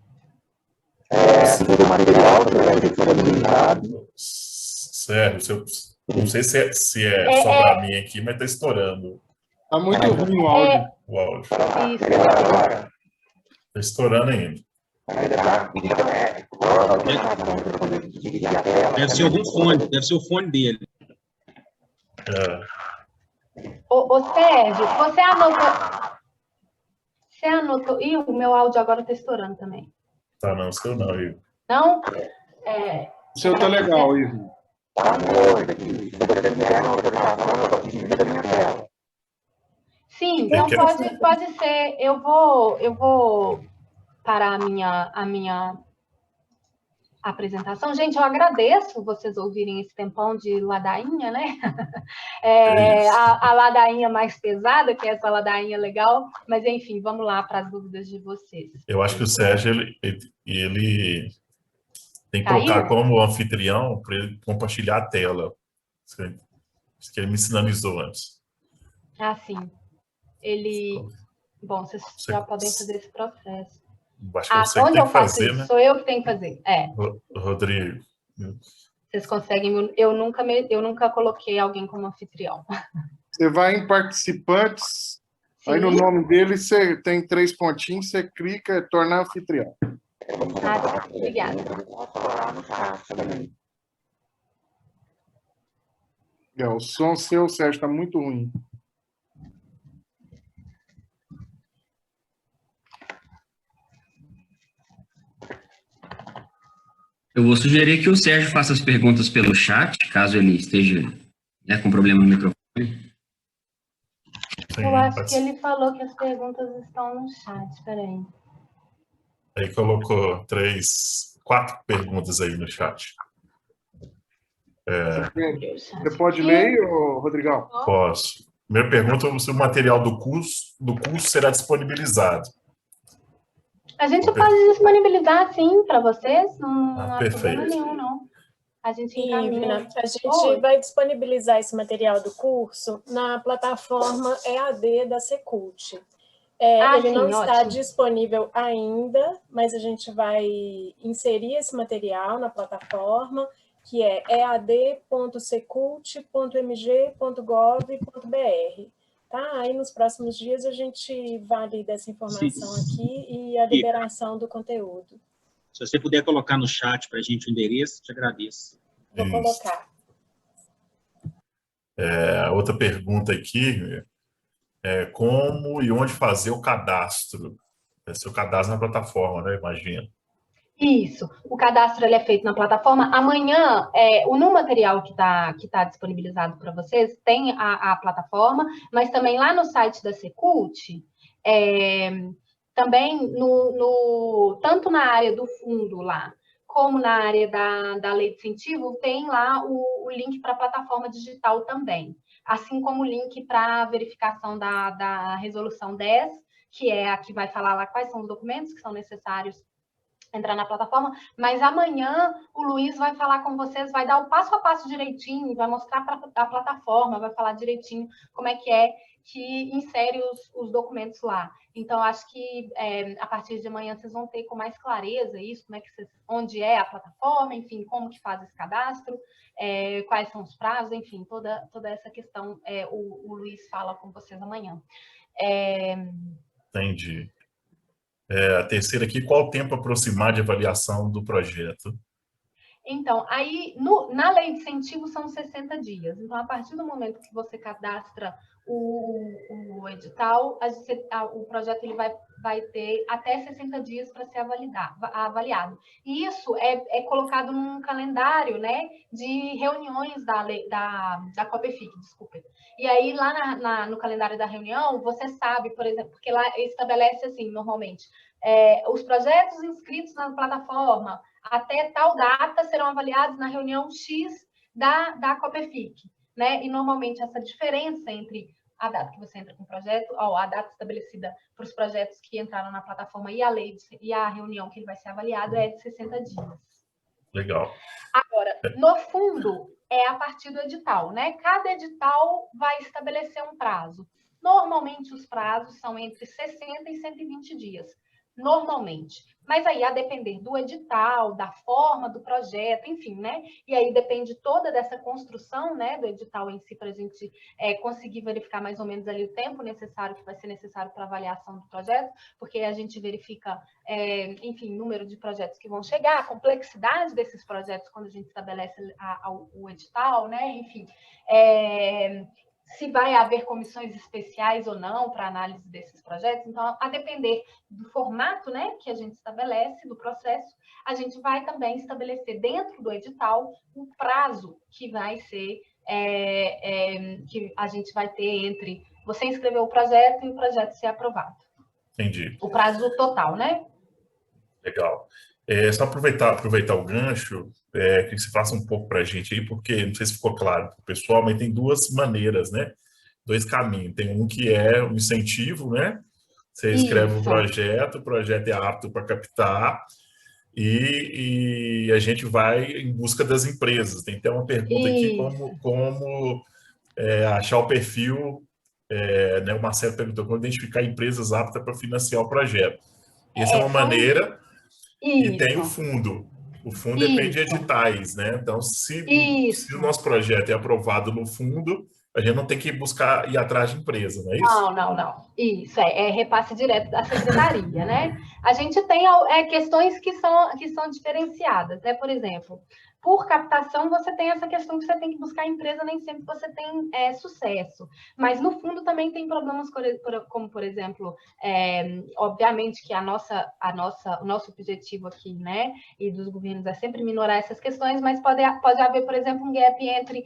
Sobre o material que vai ser disponibilizado. Sério, não sei se é só para mim aqui, mas está estourando. Está muito ruim o áudio. O áudio. Isso. Está estourando ainda. Deve ser algum fone, deve ser o fone dele. Ô Sérgio, você anotou... Ih, o meu áudio agora está estourando também. Tá, não, seu não, Igor. Não? O seu tá legal, Igor. Sim, então pode ser. Eu vou parar a minha apresentação. Gente, eu agradeço vocês ouvirem esse tempão de ladainha, né? A ladainha mais pesada, que é essa ladainha legal, mas enfim, vamos lá para as dúvidas de vocês. Eu acho que o Sérgio, ele tem que colocar como anfitrião para ele compartilhar a tela. Isso que ele me sinalizou antes. Ah, sim. Bom, vocês já podem fazer esse processo. Acho que você que tem que fazer, né? Sou eu que tenho que fazer. Rodrigo. Vocês conseguem... Eu nunca coloquei alguém como anfitrião. Você vai em participantes, Sim. Aí no nome dele você tem 3 pontinhos, você clica e torna anfitrião. Ah, obrigada. O som seu, Sérgio, está muito ruim. Eu vou sugerir que o Sérgio faça as perguntas pelo chat, caso ele esteja com problema no microfone. Eu acho que ele falou que as perguntas estão no chat. Espera aí. Aí colocou 4 perguntas aí no chat. Você pode ler aí, Rodrigão? Posso. Primeira pergunta, se o material do curso será disponibilizado. A gente pode disponibilizar, sim, para vocês. Não há problema nenhum, não. A gente encaminha. A gente vai disponibilizar esse material do curso na plataforma EAD da Secult. Ele não está disponível ainda, mas a gente vai inserir esse material na plataforma, que é ead.secult.mg.gov.br. Tá? Aí nos próximos dias a gente valida essa informação aqui e a liberação do conteúdo. Se você puder colocar no chat para a gente o endereço, te agradeço. Vou colocar. Outra pergunta aqui é como e onde fazer o cadastro. Seu cadastro na plataforma, né? Imagina. Isso, o cadastro ele é feito na plataforma. Amanhã, no material que tá disponibilizado para vocês, tem a plataforma, mas também lá no site da Secult, também tanto na área do fundo lá, como na área da lei de incentivo, tem lá o link para a plataforma digital também, assim como o link para a verificação da resolução 10, que é a que vai falar lá quais são os documentos que são necessários entrar na plataforma, mas amanhã o Luiz vai falar com vocês, vai dar o passo a passo direitinho, vai mostrar para a plataforma, vai falar direitinho como é que insere os documentos lá. Então, acho que a partir de amanhã vocês vão ter com mais clareza isso, onde é a plataforma, enfim, como que faz esse cadastro, quais são os prazos, enfim, toda essa questão o Luiz fala com vocês amanhã. Entendi. A terceira aqui, qual o tempo aproximado de avaliação do projeto? Então, aí, na lei de incentivo são 60 dias. Então, a partir do momento que você cadastra o edital, o projeto ele vai ter até 60 dias para ser avaliado. E isso é colocado num calendário, né, de reuniões da COPEFIC, desculpa. E aí, lá no calendário da reunião, você sabe, por exemplo, porque lá estabelece assim, normalmente, os projetos inscritos na plataforma até tal data serão avaliados na reunião X da COPEFIC, né? E normalmente essa diferença entre a data que você entra com o projeto, a data estabelecida para os projetos que entraram na plataforma e a reunião que ele vai ser avaliado é de 60 dias. Legal. Agora, no fundo, é a partir do edital, né? Cada edital vai estabelecer um prazo. Normalmente, os prazos são entre 60 e 120 dias. Normalmente. Mas aí, a depender do edital, da forma do projeto, enfim, né? E aí depende toda dessa construção, né, do edital em si, para a gente conseguir verificar mais ou menos ali o tempo necessário, que vai ser necessário para avaliação do projeto, porque a gente verifica, enfim, número de projetos que vão chegar, a complexidade desses projetos quando a gente estabelece o edital, né? Enfim, se vai haver comissões especiais ou não para análise desses projetos. Então, a depender do formato, né, que a gente estabelece, do processo, a gente vai também estabelecer dentro do edital o prazo que vai ser, que a gente vai ter entre você inscrever o projeto e o projeto ser aprovado. Entendi. O prazo total, né? Legal. Só aproveitar o gancho, que você faça um pouco para a gente aí, porque não sei se ficou claro para o pessoal, mas tem duas maneiras, né? Dois caminhos. Tem um que é o incentivo, né? Você escreve o projeto é apto para captar, e a gente vai em busca das empresas. Tem até uma pergunta aqui, como achar o perfil, né? O Marcelo perguntou como identificar empresas aptas para financiar o projeto. Essa é uma maneira. E tem o fundo. O fundo depende de editais, né? Então, se o nosso projeto é aprovado no fundo, a gente não tem que ir atrás de empresa, não é isso? Não. Isso, é repasse direto da secretaria, né? A gente tem questões que são diferenciadas, né? Por exemplo, por captação, você tem essa questão que você tem que buscar empresa, nem sempre você tem sucesso. Mas, no fundo, também tem problemas como, por exemplo, obviamente que o nosso objetivo aqui, né, e dos governos é sempre minorar essas questões, mas pode haver, por exemplo, um gap entre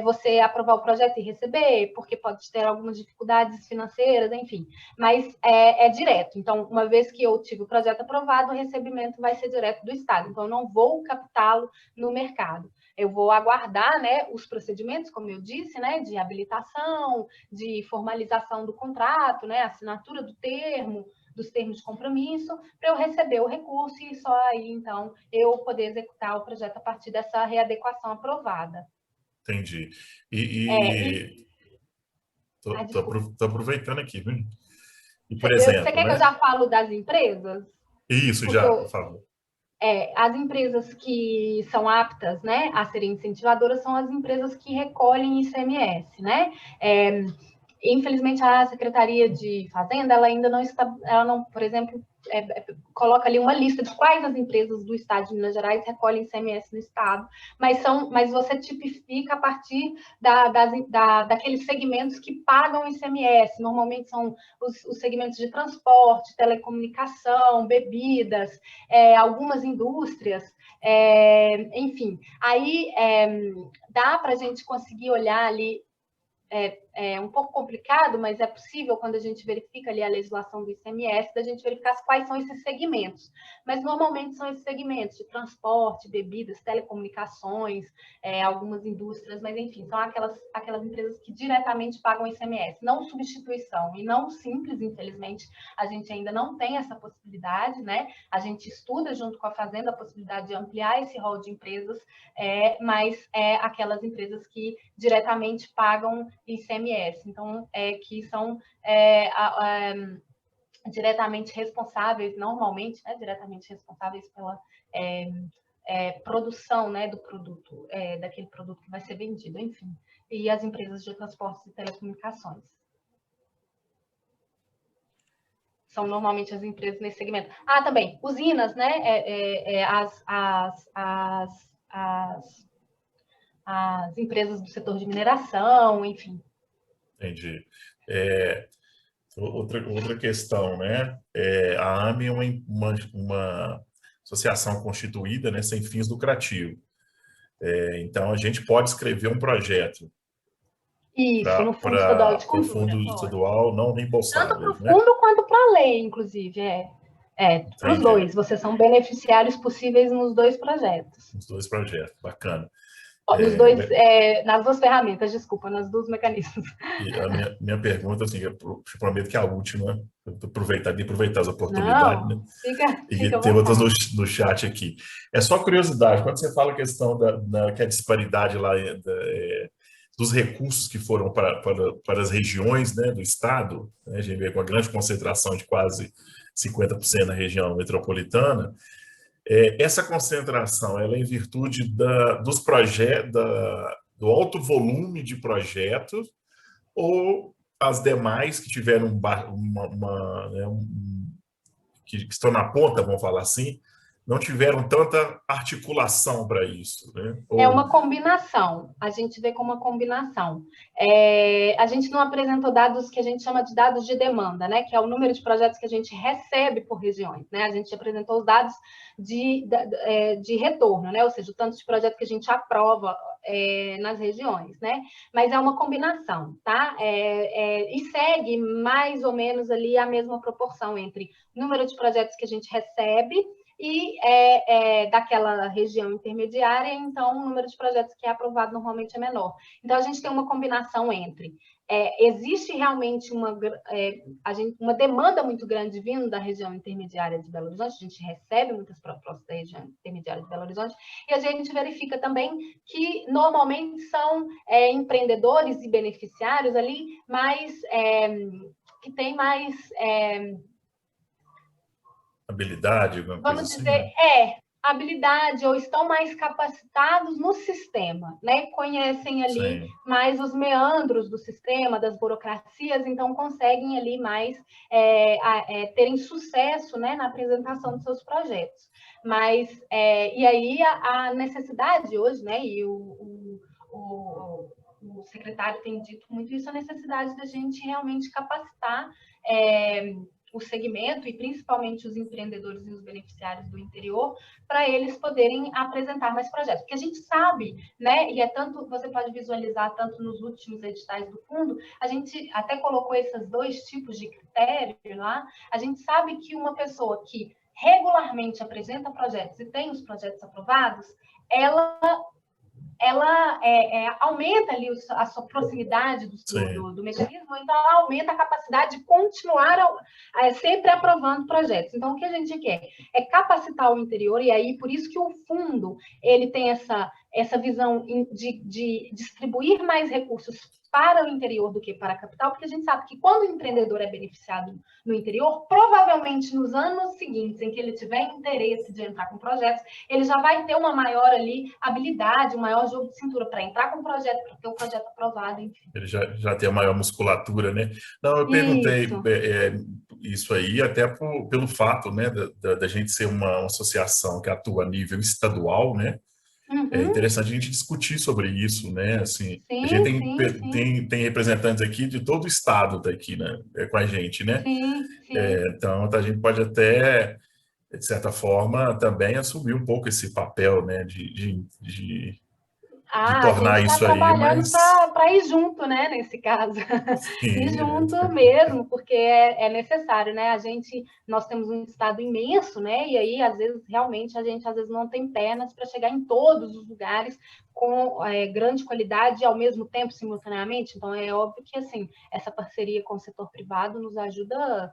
você aprovar o projeto e receber, porque pode ter algumas dificuldades financeiras, enfim. Mas é direto. Então, uma vez que eu tive o projeto aprovado, o recebimento vai ser direto do Estado. Então, eu não vou captá-lo no mercado. Eu vou aguardar, né, os procedimentos, como eu disse, né, de habilitação, de formalização do contrato, né, assinatura dos termos de compromisso, para eu receber o recurso e só aí, então, eu poder executar o projeto a partir dessa readequação aprovada. Entendi. Tô aproveitando aqui, viu? E, por exemplo, você quer que eu já falo das empresas? Isso, porque já, por favor. As empresas que são aptas, né, a serem incentivadoras são as empresas que recolhem ICMS, né? Infelizmente, a Secretaria de Fazenda, ela ainda não está, ela não, por exemplo, coloca ali uma lista de quais as empresas do estado de Minas Gerais recolhem ICMS no estado, mas você tipifica a partir daqueles segmentos que pagam ICMS. Normalmente são os segmentos de transporte, telecomunicação, bebidas, algumas indústrias, enfim. Aí dá para a gente conseguir olhar ali. É um pouco complicado, mas é possível, quando a gente verifica ali a legislação do ICMS, da gente verificar quais são esses segmentos. Mas, normalmente, são esses segmentos de transporte, bebidas, telecomunicações, algumas indústrias, mas, enfim, são aquelas empresas que diretamente pagam ICMS. Não substituição e não simples, infelizmente, a gente ainda não tem essa possibilidade, né? A gente estuda, junto com a Fazenda, a possibilidade de ampliar esse rol de empresas, mas aquelas empresas que diretamente pagam ICMS. Então, que são diretamente responsáveis, normalmente, né, diretamente responsáveis pela produção, né, do produto, daquele produto que vai ser vendido, enfim. E as empresas de transportes e telecomunicações. São normalmente as empresas nesse segmento. Também, usinas, né, as empresas do setor de mineração, enfim. Entendi. Outra questão, né? A AME é uma associação constituída, né, sem fins lucrativos. Então, a gente pode escrever um projeto. Isso, no Fundo Estadual de Cultura. O Fundo Estadual não reembolsável. Tanto para o fundo quanto para a lei, inclusive. Para os dois. Vocês são beneficiários possíveis nos dois projetos. Nos dois projetos, bacana. Nas duas ferramentas, desculpa, nos dois mecanismos. E a minha pergunta, assim, eu prometo que é a última, aproveitar as oportunidades, né? E tem outras no chat aqui. É só curiosidade, quando você fala a questão que a disparidade lá dos recursos que foram para as regiões, né, do estado, né, a gente vê com a grande concentração de quase 50% na região metropolitana. Essa concentração ela é em virtude dos projetos, do alto volume de projetos, ou as demais que tiveram que estão na ponta, vamos falar assim, não tiveram tanta articulação para isso, né? É uma combinação, a gente vê como uma combinação. A gente não apresentou dados que a gente chama de dados de demanda, né? Que é o número de projetos que a gente recebe por regiões, né? A gente apresentou os dados de retorno, né? Ou seja, o tanto de projetos que a gente aprova nas regiões, né? Mas é uma combinação, tá? E segue mais ou menos ali a mesma proporção entre o número de projetos que a gente recebe e daquela região intermediária, então o número de projetos que é aprovado normalmente é menor. Então, a gente tem uma combinação entre existe realmente uma demanda muito grande vindo da região intermediária de Belo Horizonte, a gente recebe muitas propostas da região intermediária de Belo Horizonte, e a gente verifica também que normalmente são empreendedores e beneficiários ali que têm mais habilidade, vamos dizer, assim, habilidade, ou estão mais capacitados no sistema, né? Conhecem ali mais os meandros do sistema, das burocracias, então conseguem ali mais terem sucesso, né, na apresentação dos seus projetos. Mas, e aí a necessidade hoje, né, e o secretário tem dito muito isso, a necessidade da gente realmente capacitar o segmento e principalmente os empreendedores e os beneficiários do interior, para eles poderem apresentar mais projetos. Porque a gente sabe, né, e você pode visualizar tanto nos últimos editais do fundo, a gente até colocou esses dois tipos de critério lá, a gente sabe que uma pessoa que regularmente apresenta projetos e tem os projetos aprovados, ela aumenta ali a sua proximidade do mecanismo, então ela aumenta a capacidade de continuar sempre aprovando projetos. Então, o que a gente quer é capacitar o interior, e aí por isso que o fundo ele tem essa visão de distribuir mais recursos para o interior do que para a capital, porque a gente sabe que quando o empreendedor é beneficiado no interior, provavelmente nos anos seguintes, em que ele tiver interesse de entrar com projetos, ele já vai ter uma maior ali habilidade, um maior jogo de cintura para entrar com o projeto, para ter o projeto aprovado, enfim. Ele já tem a maior musculatura, né? Não, eu perguntei isso aí, até pelo fato, né, da gente ser uma associação que atua a nível estadual, né? É interessante a gente discutir sobre isso, né? Assim, a gente tem representantes aqui de todo o estado daqui, né? Com a gente, né? Então, a gente pode até, de certa forma, também assumir um pouco esse papel, né? De A tornar gente está isso aí trabalhando mais... para ir junto, né, nesse caso. Sim, ir junto mesmo, porque é necessário, né? Nós temos um estado imenso, né? E aí, às vezes, realmente, a gente às vezes não tem pernas para chegar em todos os lugares com grande qualidade e ao mesmo tempo, simultaneamente. Então, é óbvio que, assim, essa parceria com o setor privado nos ajuda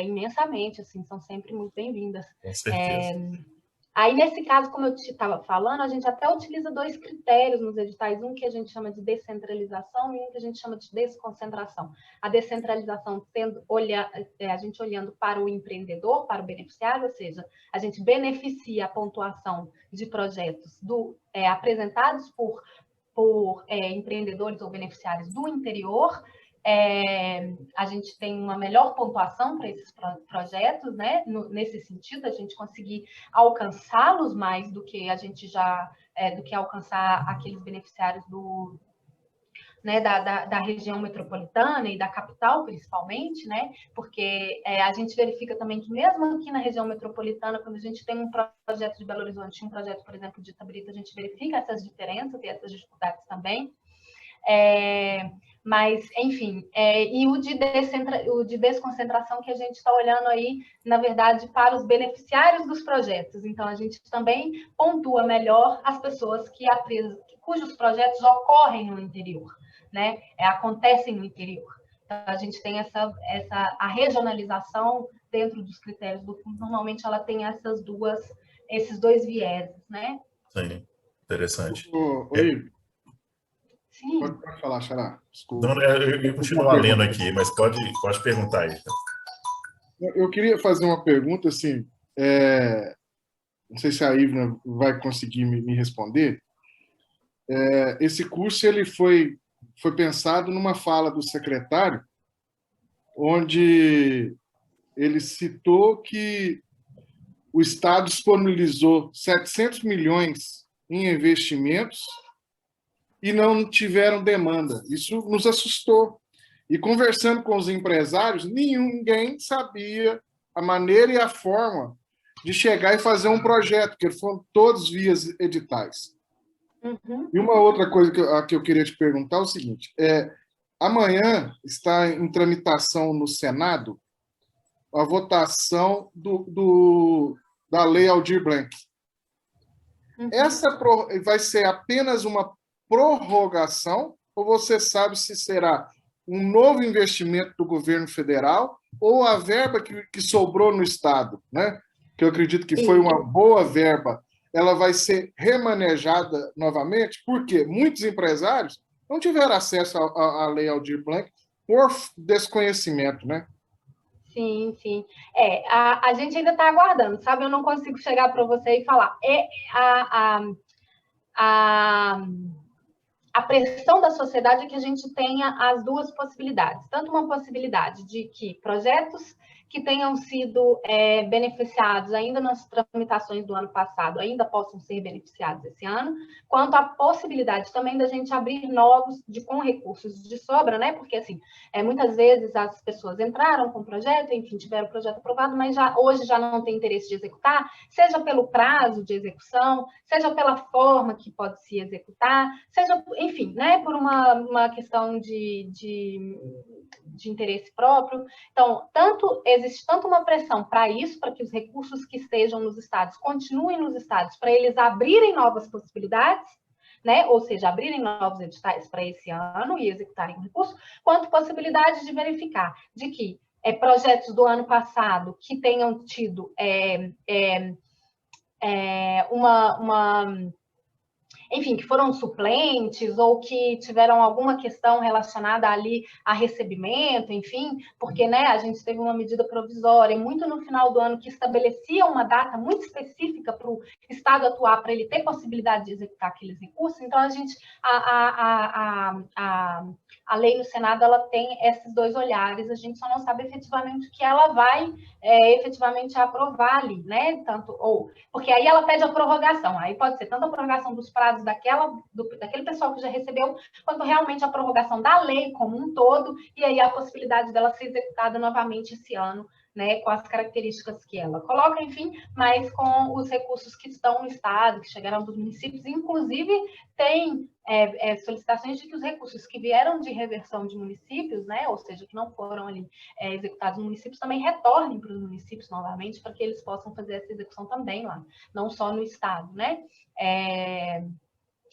imensamente, assim, são sempre muito bem-vindas. Com certeza. Aí, nesse caso, como eu te estava falando, a gente até utiliza 2 critérios nos editais, um que a gente chama de descentralização e um que a gente chama de desconcentração. A descentralização a gente olhando para o empreendedor, para o beneficiário, ou seja, a gente beneficia a pontuação de projetos apresentados por empreendedores ou beneficiários do interior. A gente tem uma melhor pontuação para esses projetos, né? Nesse sentido, a gente conseguir alcançá-los mais do que a gente do que alcançar aqueles beneficiários da região metropolitana e da capital, principalmente, né? Porque a gente verifica também que mesmo aqui na região metropolitana, quando a gente tem um projeto de Belo Horizonte, um projeto, por exemplo, de Itabirito, a gente verifica essas diferenças e essas dificuldades também. Mas, enfim, e o de desconcentração que a gente está olhando aí, na verdade, para os beneficiários dos projetos. Então, a gente também pontua melhor as pessoas cujos projetos ocorrem no interior, né? Acontecem no interior. Então, a gente tem a regionalização dentro dos critérios do fundo. Normalmente, ela tem esses 2 vieses, né? Sim, interessante. Oi. Sim. Pode falar, Xará. Desculpa. Não, eu continuo lendo aqui, mas pode perguntar aí. Eu queria fazer uma pergunta, assim, não sei se a Ivna vai conseguir me responder. Esse curso ele foi pensado numa fala do secretário, onde ele citou que o Estado disponibilizou 700 milhões em investimentos e não tiveram demanda. Isso nos assustou. E conversando com os empresários, ninguém sabia a maneira e a forma de chegar e fazer um projeto, porque foram todos vias editais. E uma outra coisa que eu queria te perguntar é o seguinte: amanhã está em tramitação no Senado a votação da Lei Aldir Blanc. Essa vai ser apenas uma prorrogação, ou você sabe se será um novo investimento do governo federal ou a verba que sobrou no Estado, né? Que eu acredito que foi uma boa verba, ela vai ser remanejada novamente, porque muitos empresários não tiveram acesso à Lei Aldir Blanc por desconhecimento, né? Sim, sim. A gente ainda está aguardando, sabe? Eu não consigo chegar para você e falar. A pressão da sociedade é que a gente tenha as 2 possibilidades. Tanto uma possibilidade de que projetos que tenham sido beneficiados ainda nas tramitações do ano passado ainda possam ser beneficiados esse ano, quanto a possibilidade também da gente abrir novos com recursos de sobra, né? Porque, assim, muitas vezes as pessoas entraram com o projeto, enfim, tiveram o projeto aprovado, mas hoje já não tem interesse de executar, seja pelo prazo de execução, seja pela forma que pode se executar, seja, enfim, né, por uma questão de interesse próprio. Então, existe tanto uma pressão para isso, para que os recursos que estejam nos estados continuem nos estados, para eles abrirem novas possibilidades, né? Ou seja, abrirem novos editais para esse ano e executarem o recurso, quanto possibilidade de verificar de que projetos do ano passado que tenham tido uma enfim, que foram suplentes ou que tiveram alguma questão relacionada ali a recebimento, enfim, porque, né, a gente teve uma medida provisória muito no final do ano que estabelecia uma data muito específica para o Estado atuar, para ele ter possibilidade de executar aqueles recursos. Então, a lei no Senado, ela tem esses dois olhares, a gente só não sabe efetivamente o que ela vai efetivamente aprovar ali, né? Porque aí ela pede a prorrogação, aí pode ser tanto a prorrogação dos prazos daquele pessoal que já recebeu, quanto realmente a prorrogação da lei como um todo, e aí a possibilidade dela ser executada novamente esse ano, né, com as características que ela coloca, enfim, mas com os recursos que estão no Estado, que chegaram dos municípios, inclusive tem solicitações de que os recursos que vieram de reversão de municípios, né, ou seja, que não foram ali executados nos municípios, também retornem para os municípios novamente, para que eles possam fazer essa execução também lá, não só no Estado, né?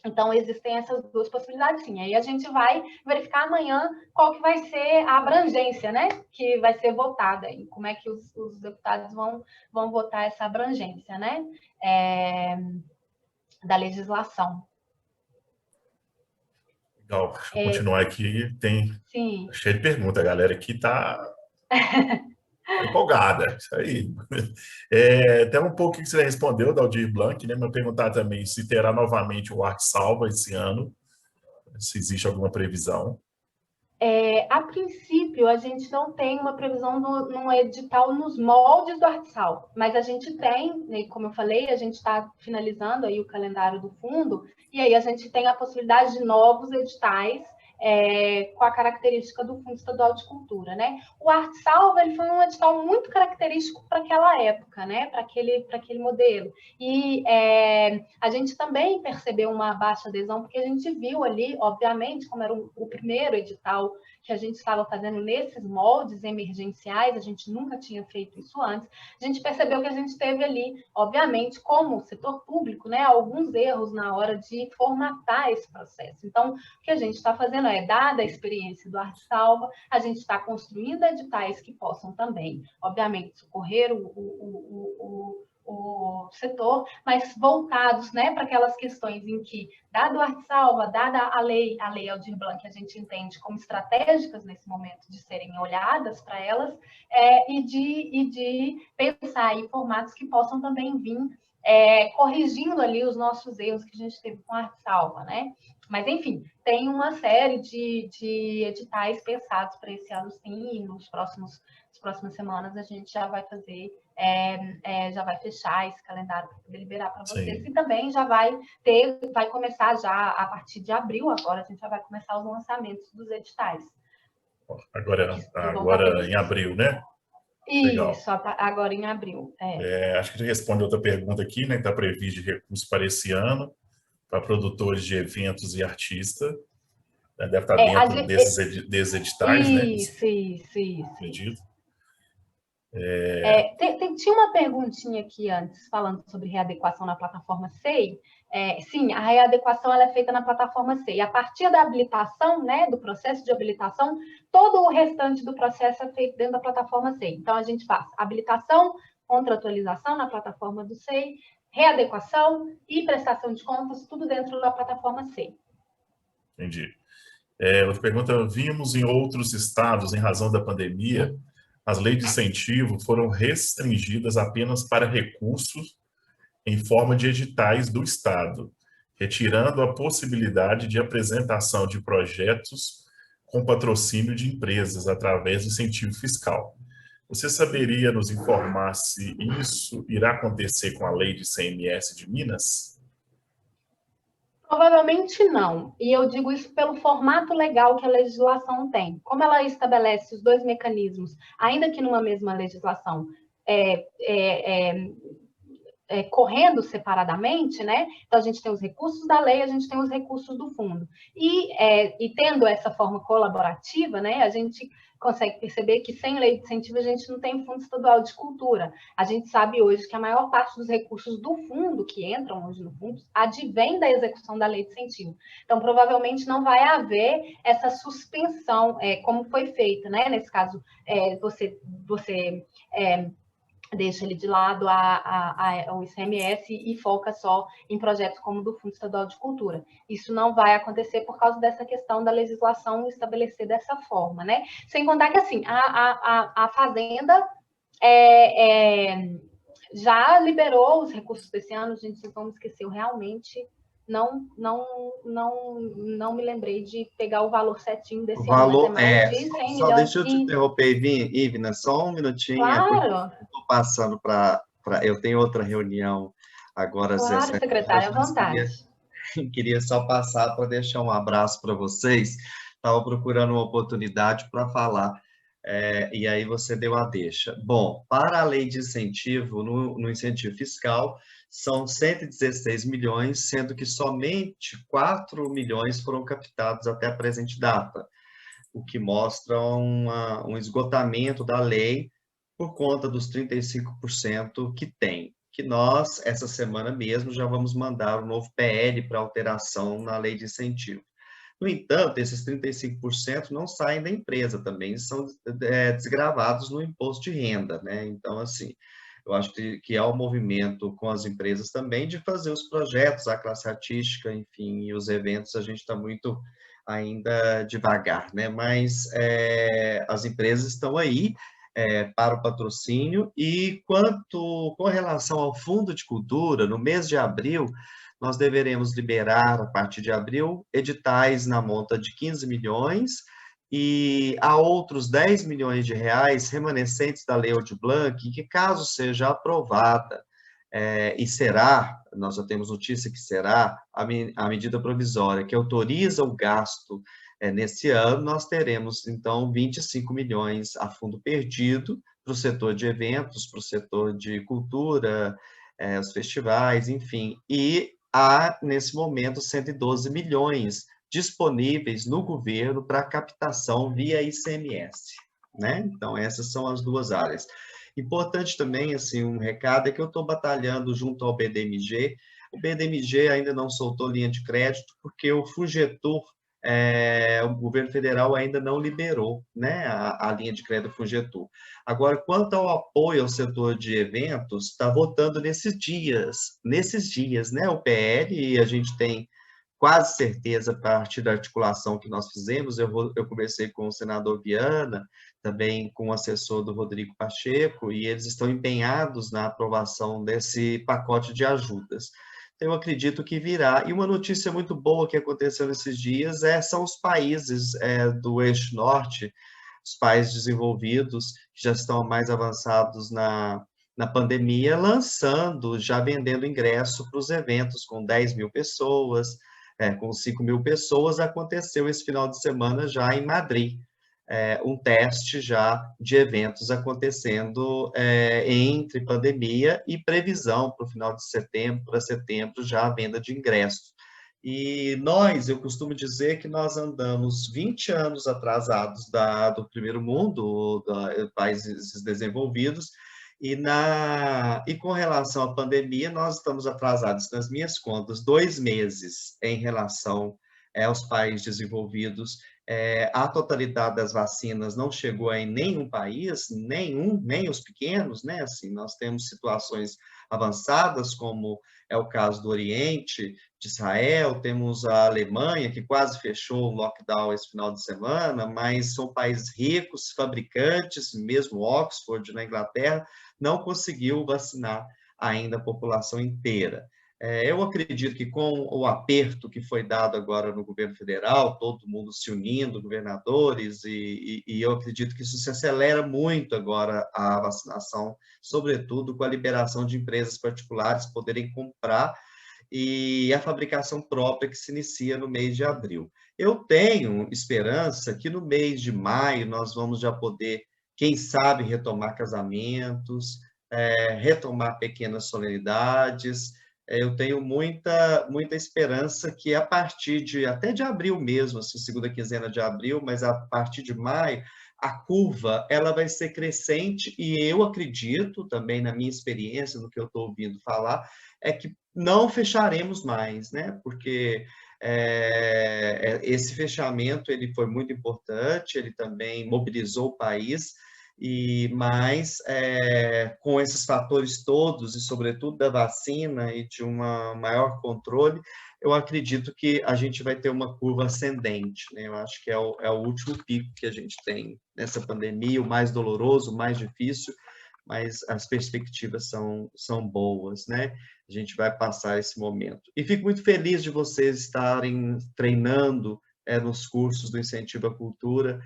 Então, existem essas duas possibilidades, sim. Aí a gente vai verificar amanhã qual que vai ser a abrangência, né, que vai ser votada, e como é que os deputados vão votar essa abrangência, né, da legislação. Legal, deixa eu continuar aqui, tem Sim. cheio de perguntas, a galera aqui está empolgada, isso aí. Até um pouco que você respondeu, da Aldir Blanc, né? Mas perguntar também se terá novamente o Arte Salva esse ano, se existe alguma previsão. A princípio, a gente não tem uma previsão no edital nos moldes do Arte Salva, mas a gente tem, né, como eu falei, a gente está finalizando aí o calendário do fundo, e aí a gente tem a possibilidade de novos editais com a característica do Fundo Estadual de Cultura, né? O Arte Salva, ele foi um edital muito característico para aquela época, né? Para aquele modelo. E a gente também percebeu uma baixa adesão, porque a gente viu ali, obviamente, como era o primeiro edital que a gente estava fazendo nesses moldes emergenciais, a gente nunca tinha feito isso antes, a gente percebeu que a gente teve ali, obviamente, como setor público, né, alguns erros na hora de formatar esse processo. Então, o que a gente está fazendo dada a experiência do Arte Salva, a gente está construindo editais que possam também, obviamente, socorrer o setor, mas voltados, né, para aquelas questões em que, dado o Arte Salva, dada a lei Aldir Blanc, que a gente entende como estratégicas nesse momento de serem olhadas para elas, e de pensar em formatos que possam também vir corrigindo ali os nossos erros que a gente teve com a Arte Salva, né? Mas, enfim, tem uma série de editais pensados para esse ano, sim, e nas próximas semanas a gente já vai fazer, já vai fechar esse calendário para poder liberar para vocês. Sim. E também já vai começar já, a partir de abril agora, a gente já vai começar os lançamentos dos editais. Agora em abril, né? Legal. Isso, agora em abril. Acho que ele responde outra pergunta aqui, né? Está previsto de recurso para esse ano, para produtores de eventos e artistas. Deve estar dentro desses editais, né? Isso. Acredito. Tinha uma perguntinha aqui antes, falando sobre readequação na plataforma SEI. Sim, a readequação ela é feita na plataforma SEI. A partir da habilitação, né, do processo de habilitação, todo o restante do processo é feito dentro da plataforma SEI. Então, a gente faz habilitação, contratualização na plataforma do SEI, readequação e prestação de contas, tudo dentro da plataforma SEI. Entendi. Outra pergunta, vimos em outros estados, em razão da pandemia, as leis de incentivo foram restringidas apenas para recursos em forma de editais do Estado, retirando a possibilidade de apresentação de projetos com patrocínio de empresas através do incentivo fiscal. Você saberia nos informar se isso irá acontecer com a lei de CMS de Minas? Provavelmente não, e eu digo isso pelo formato legal que a legislação tem. Como ela estabelece os dois mecanismos, ainda que numa mesma legislação, correndo separadamente, né? Então, a gente tem os recursos da lei, a gente tem os recursos do fundo. E tendo essa forma colaborativa, né, a gente consegue perceber que sem lei de incentivo a gente não tem Fundo Estadual de Cultura. A gente sabe hoje que a maior parte dos recursos do fundo, que entram hoje no fundo, advém da execução da lei de incentivo. Então, provavelmente não vai haver essa suspensão, como foi feita, né? Nesse caso, você deixa ele de lado o ICMS e foca só em projetos como o do Fundo Estadual de Cultura. Isso não vai acontecer por causa dessa questão da legislação estabelecer dessa forma, né? Sem contar que, assim, a Fazenda já liberou os recursos desse ano, gente, vocês vão esquecer, eu realmente não me lembrei de pegar o valor certinho desse ano, mas é mais de 100 só milhões. deixa eu te interromper, Ivna, só um minutinho. Claro. Estou passando para... Eu tenho outra reunião agora às Claro, 17 secretária, à horas, vontade. queria só passar para deixar um abraço para vocês. Estava procurando uma oportunidade para falar, e aí você deu a deixa. Bom, para a lei de incentivo, no incentivo fiscal, são 116 milhões, sendo que somente 4 milhões foram captados até a presente data, o que mostra um esgotamento da lei por conta dos 35% que tem. Que nós, essa semana mesmo, já vamos mandar um novo PL para alteração na lei de incentivo. No entanto, esses 35% não saem da empresa, também são desgravados no imposto de renda, né? Então, assim, eu acho que há um movimento com as empresas também de fazer os projetos, a classe artística, enfim, e os eventos, a gente está muito ainda devagar, né? Mas as empresas estão aí para o patrocínio, e com relação ao Fundo de Cultura, no mês de abril, nós deveremos liberar, a partir de abril, editais na monta de 15 milhões, e há outros 10 milhões de reais remanescentes da Lei Aldir Blanc, que caso seja aprovada, e será, nós já temos notícia que será, a medida provisória que autoriza o gasto nesse ano, nós teremos, então, 25 milhões a fundo perdido para o setor de eventos, para o setor de cultura, os festivais, enfim, e há, nesse momento, 112 milhões disponíveis no governo para captação via ICMS, né? Então, essas são as duas áreas. Importante também, assim, um recado é que eu estou batalhando junto ao BDMG. O BDMG ainda não soltou linha de crédito porque o FUNGETUR, o governo federal ainda não liberou, né, a linha de crédito FUNGETUR. Agora, quanto ao apoio ao setor de eventos, está votando nesses dias, né, o PL, e a gente tem quase certeza, a partir da articulação que nós fizemos, eu conversei com o senador Viana, também com o assessor do Rodrigo Pacheco, e eles estão empenhados na aprovação desse pacote de ajudas. Eu acredito que virá. E uma notícia muito boa que aconteceu nesses dias são os países do eixo norte, os países desenvolvidos, que já estão mais avançados na pandemia, lançando, já vendendo ingresso para os eventos com 10 mil pessoas, com 5 mil pessoas. Aconteceu esse final de semana já em Madrid, um teste já de eventos acontecendo entre pandemia e previsão para o final de setembro, para setembro, já a venda de ingressos. E eu costumo dizer que nós andamos 20 anos atrasados do primeiro mundo, países desenvolvidos, e com relação à pandemia, nós estamos atrasados, nas minhas contas, 2 meses em relação aos países desenvolvidos. A totalidade das vacinas não chegou em nenhum país, nem os pequenos, né? Assim, nós temos situações avançadas, como é o caso do Oriente, de Israel, temos a Alemanha, que quase fechou o lockdown esse final de semana, mas são países ricos, fabricantes, mesmo Oxford, na Inglaterra, não conseguiu vacinar ainda a população inteira. Eu acredito que com o aperto que foi dado agora no governo federal, todo mundo se unindo, governadores, e eu acredito que isso se acelera muito agora a vacinação, sobretudo com a liberação de empresas particulares poderem comprar, e a fabricação própria que se inicia no mês de abril. Eu tenho esperança que no mês de maio nós vamos já poder, quem sabe, retomar casamentos, retomar pequenas solenidades. Eu tenho muita esperança que a partir até de abril mesmo, assim, segunda quinzena de abril, mas a partir de maio, a curva ela vai ser crescente, e eu acredito também, na minha experiência, no que eu estou ouvindo falar, que não fecharemos mais, né? Porque esse fechamento ele foi muito importante, ele também mobilizou o país, Mas com esses fatores todos, e sobretudo da vacina e de um maior controle, eu acredito que a gente vai ter uma curva ascendente, né? Eu acho que é o último pico que a gente tem nessa pandemia, o mais doloroso, o mais difícil, mas as perspectivas são boas, né? A gente vai passar esse momento. E fico muito feliz de vocês estarem treinando nos cursos do Incentivo à Cultura,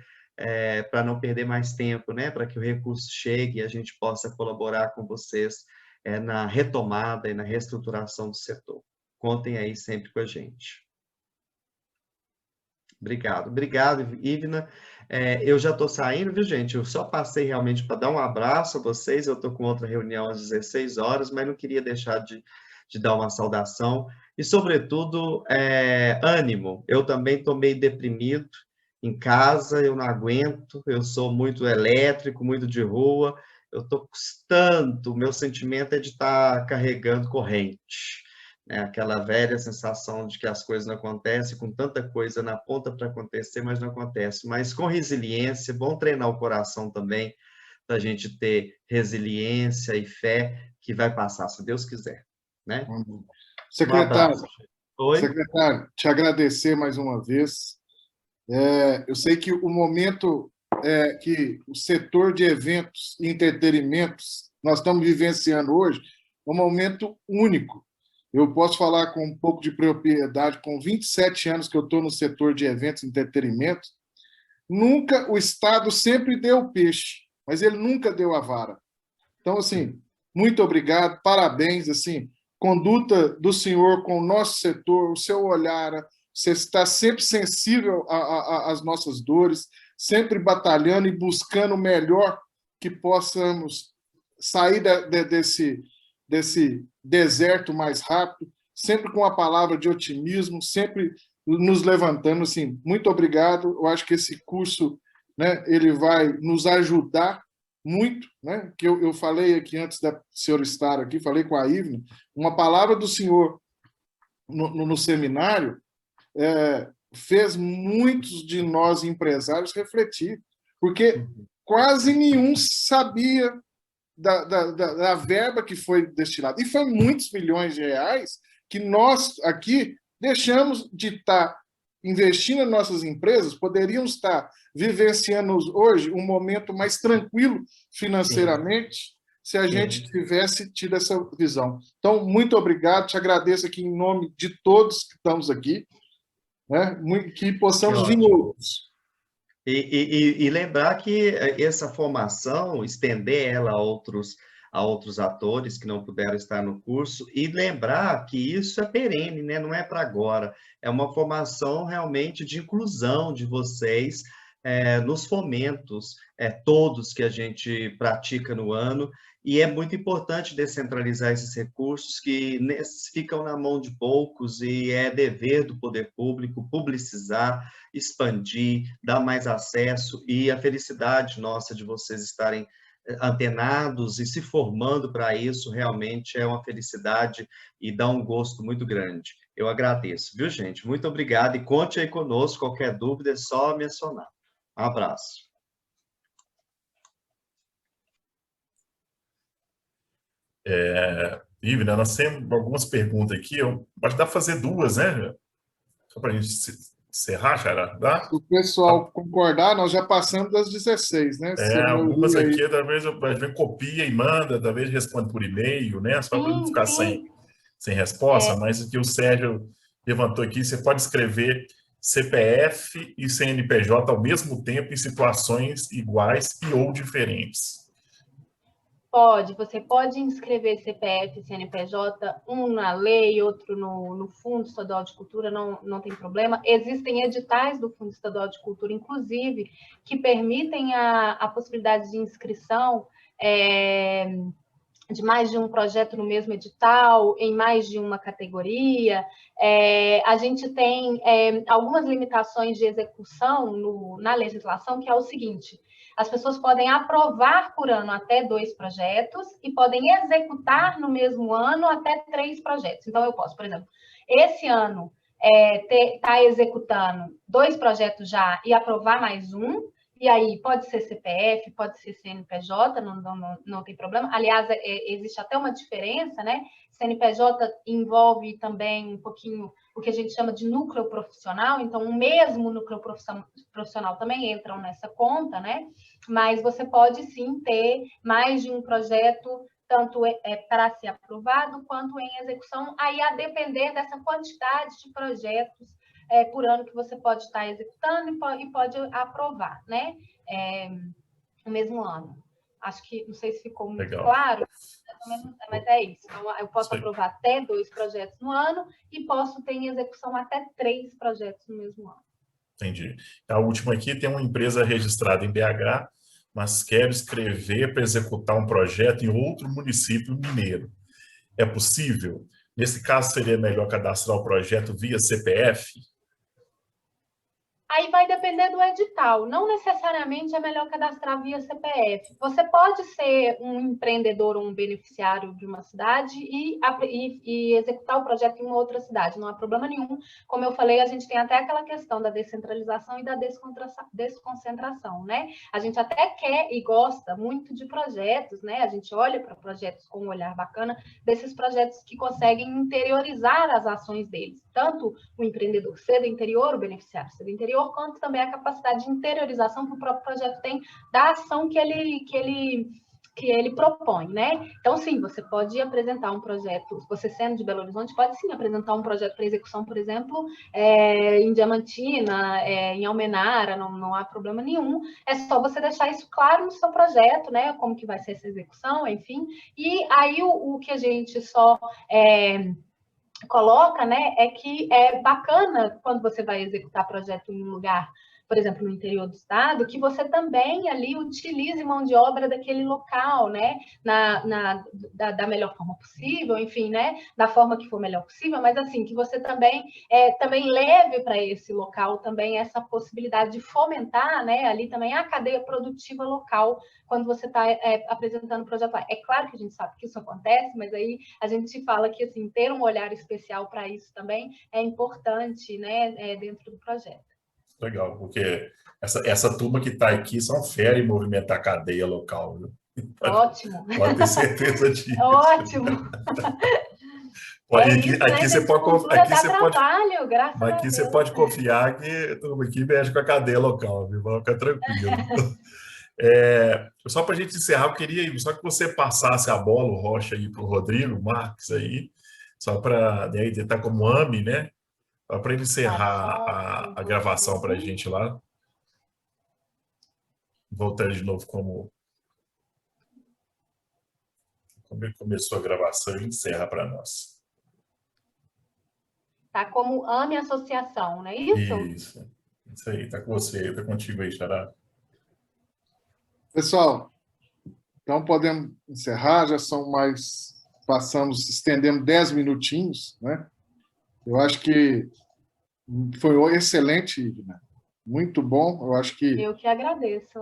para não perder mais tempo, né? Para que o recurso chegue e a gente possa colaborar com vocês na retomada e na reestruturação do setor. Contem aí sempre com a gente. Obrigado, Ivna. Eu já estou saindo, viu, gente? Eu só passei realmente para dar um abraço a vocês. Eu estou com outra reunião às 16 horas, mas não queria deixar de dar uma saudação. E, sobretudo, ânimo. Eu também estou meio deprimido em casa, eu não aguento. Eu sou muito elétrico, muito de rua. Eu estou custando. O meu sentimento é de estar carregando corrente. Aquela velha sensação de que as coisas não acontecem, com tanta coisa na ponta para acontecer, mas não acontece. Mas com resiliência, bom treinar o coração também, para a gente ter resiliência e fé que vai passar, se Deus quiser. Né? Secretário, te agradecer mais uma vez. Eu sei que o momento que o setor de eventos e entretenimentos nós estamos vivenciando hoje é um momento único. Eu posso falar com um pouco de propriedade, com 27 anos que eu estou no setor de eventos e entretenimento, nunca, o Estado sempre deu o peixe, mas ele nunca deu a vara. Então, assim, muito obrigado, parabéns, assim, conduta do senhor com o nosso setor, o seu olhar, você está sempre sensível às nossas dores, sempre batalhando e buscando o melhor que possamos sair desse deserto mais rápido, sempre com a palavra de otimismo, sempre nos levantando. Assim, muito obrigado. Eu acho que esse curso, né, ele vai nos ajudar muito, né? Que eu falei aqui antes da senhora estar aqui, falei com a Ivna, uma palavra do senhor no seminário fez muitos de nós empresários refletir, porque quase nenhum sabia da verba que foi destinada. E foi muitos milhões de reais que nós aqui deixamos de estar investindo em nossas empresas, poderíamos estar vivenciando hoje um momento mais tranquilo financeiramente, se a gente tivesse tido essa visão. Então, muito obrigado, te agradeço aqui em nome de todos que estamos aqui, né? Que possamos vir outros. E lembrar que essa formação, estender ela a outros atores que não puderam estar no curso, e lembrar que isso é perene, né? Não é para agora, é uma formação realmente de inclusão de vocês nos fomentos todos que a gente pratica no ano, e é muito importante descentralizar esses recursos que ficam na mão de poucos, e é dever do poder público publicizar, expandir, dar mais acesso, e a felicidade nossa de vocês estarem antenados e se formando para isso realmente é uma felicidade e dá um gosto muito grande. Eu agradeço, viu, gente? Muito obrigado e conte aí conosco, qualquer dúvida é só mencionar. Um abraço. Ivna, nós temos algumas perguntas aqui, eu acho que dá para fazer duas, né? Só para a gente encerrar, Xará, dá? Se o pessoal concordar, nós já passamos das 16, né? Algumas aqui, talvez a gente copia e manda, talvez responde por e-mail, né? Só para não ficar sem resposta, mas o que o Sérgio levantou aqui, você pode escrever CPF e CNPJ ao mesmo tempo em situações iguais e ou diferentes. Pode, você pode inscrever CPF e CNPJ, um na lei, outro no Fundo Estadual de Cultura, não tem problema. Existem editais do Fundo Estadual de Cultura, inclusive, que permitem a possibilidade de inscrição de mais de um projeto no mesmo edital, em mais de uma categoria. A gente tem algumas limitações de execução na legislação, que é o seguinte: as pessoas podem aprovar por ano até 2 projetos e podem executar no mesmo ano até 3 projetos. Então, eu posso, por exemplo, esse ano estar executando 2 projetos já e aprovar mais um, e aí pode ser CPF, pode ser CNPJ, não tem problema. Aliás, existe até uma diferença, né? CNPJ envolve também um pouquinho o que a gente chama de núcleo profissional, então o mesmo núcleo profissional também entram nessa conta, né? Mas você pode sim ter mais de um projeto, tanto para ser aprovado quanto em execução, aí a depender dessa quantidade de projetos por ano que você pode estar executando e pode aprovar, né? No mesmo ano. Acho que, não sei se ficou muito claro, mas é isso. Então, eu posso aprovar até 2 projetos no ano e posso ter em execução até 3 projetos no mesmo ano. Entendi. A última aqui tem uma empresa registrada em BH, mas quer escrever para executar um projeto em outro município mineiro. É possível? Nesse caso, seria melhor cadastrar o projeto via CPF? Aí vai depender do edital. Não necessariamente é melhor cadastrar via CPF. Você pode ser um empreendedor ou um beneficiário de uma cidade e executar o projeto em uma outra cidade. Não há problema nenhum. Como eu falei, a gente tem até aquela questão da descentralização e da desconcentração, né? A gente até quer e gosta muito de projetos, né? A gente olha para projetos com um olhar bacana, desses projetos que conseguem interiorizar as ações deles. Tanto o empreendedor ser do interior, o beneficiário ser do interior, quanto também a capacidade de interiorização que o próprio projeto tem da ação que ele propõe, né? Então, sim, você pode apresentar um projeto, você sendo de Belo Horizonte, pode sim apresentar um projeto para execução, por exemplo, em Diamantina, em Almenara, não há problema nenhum. É só você deixar isso claro no seu projeto, né? Como que vai ser essa execução, enfim. E aí o que a gente só coloca, né, é que é bacana quando você vai executar projeto em um lugar, por exemplo, no interior do estado, que você também ali utilize mão de obra daquele local, né, da melhor forma possível, enfim, né, da forma que for melhor possível, mas assim, que você também leve para esse local também essa possibilidade de fomentar, né, ali também a cadeia produtiva local, quando você está apresentando o projeto lá. É claro que a gente sabe que isso acontece, mas aí a gente fala que, assim, ter um olhar especial para isso também é importante, né, dentro do projeto. Legal, porque essa turma que está aqui são fera em movimentar a cadeia local, viu? Ótimo. Pode ter certeza disso. Ótimo. Aqui você pode Deus. confiar que a turma aqui mexe com a cadeia local, viu? Vai ficar tranquilo. Só para a gente encerrar, eu queria só que você passasse a bola, o Rocha, aí para o Rodrigo Marques aí, só para ele estar como AME, né? Para ele encerrar a gravação para a gente lá. Voltando de novo como começou a gravação e encerra para nós. Tá como AME Associação, não é isso? Isso aí, tá com você, tá contigo aí, Xará. Pessoal, então podemos encerrar, estendemos 10 minutinhos, né? Eu acho que foi excelente, né? Muito bom. Eu que agradeço.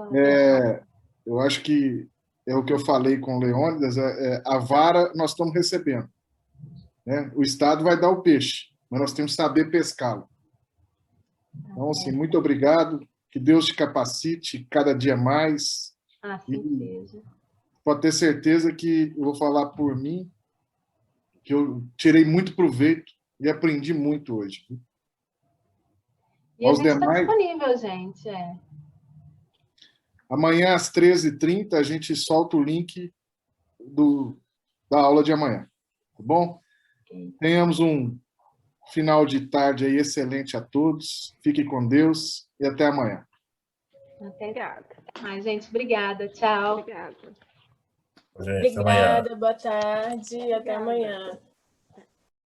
Eu acho que é o que eu falei com o Leônidas, a vara nós estamos recebendo, né? O Estado vai dar o peixe, mas nós temos que saber pescá-lo. Então, assim, muito obrigado, que Deus te capacite cada dia mais. Assim seja. Pode ter certeza que eu vou falar por mim, que eu tirei muito proveito e aprendi muito hoje. E a gente está disponível, gente. Amanhã, às 13h30, a gente solta o link da aula de amanhã. Tá bom? Okay. Tenhamos um final de tarde aí excelente a todos. Fiquem com Deus e até amanhã. Obrigada. Ai, gente, obrigada. Tchau. Obrigada, boa tarde e até amanhã.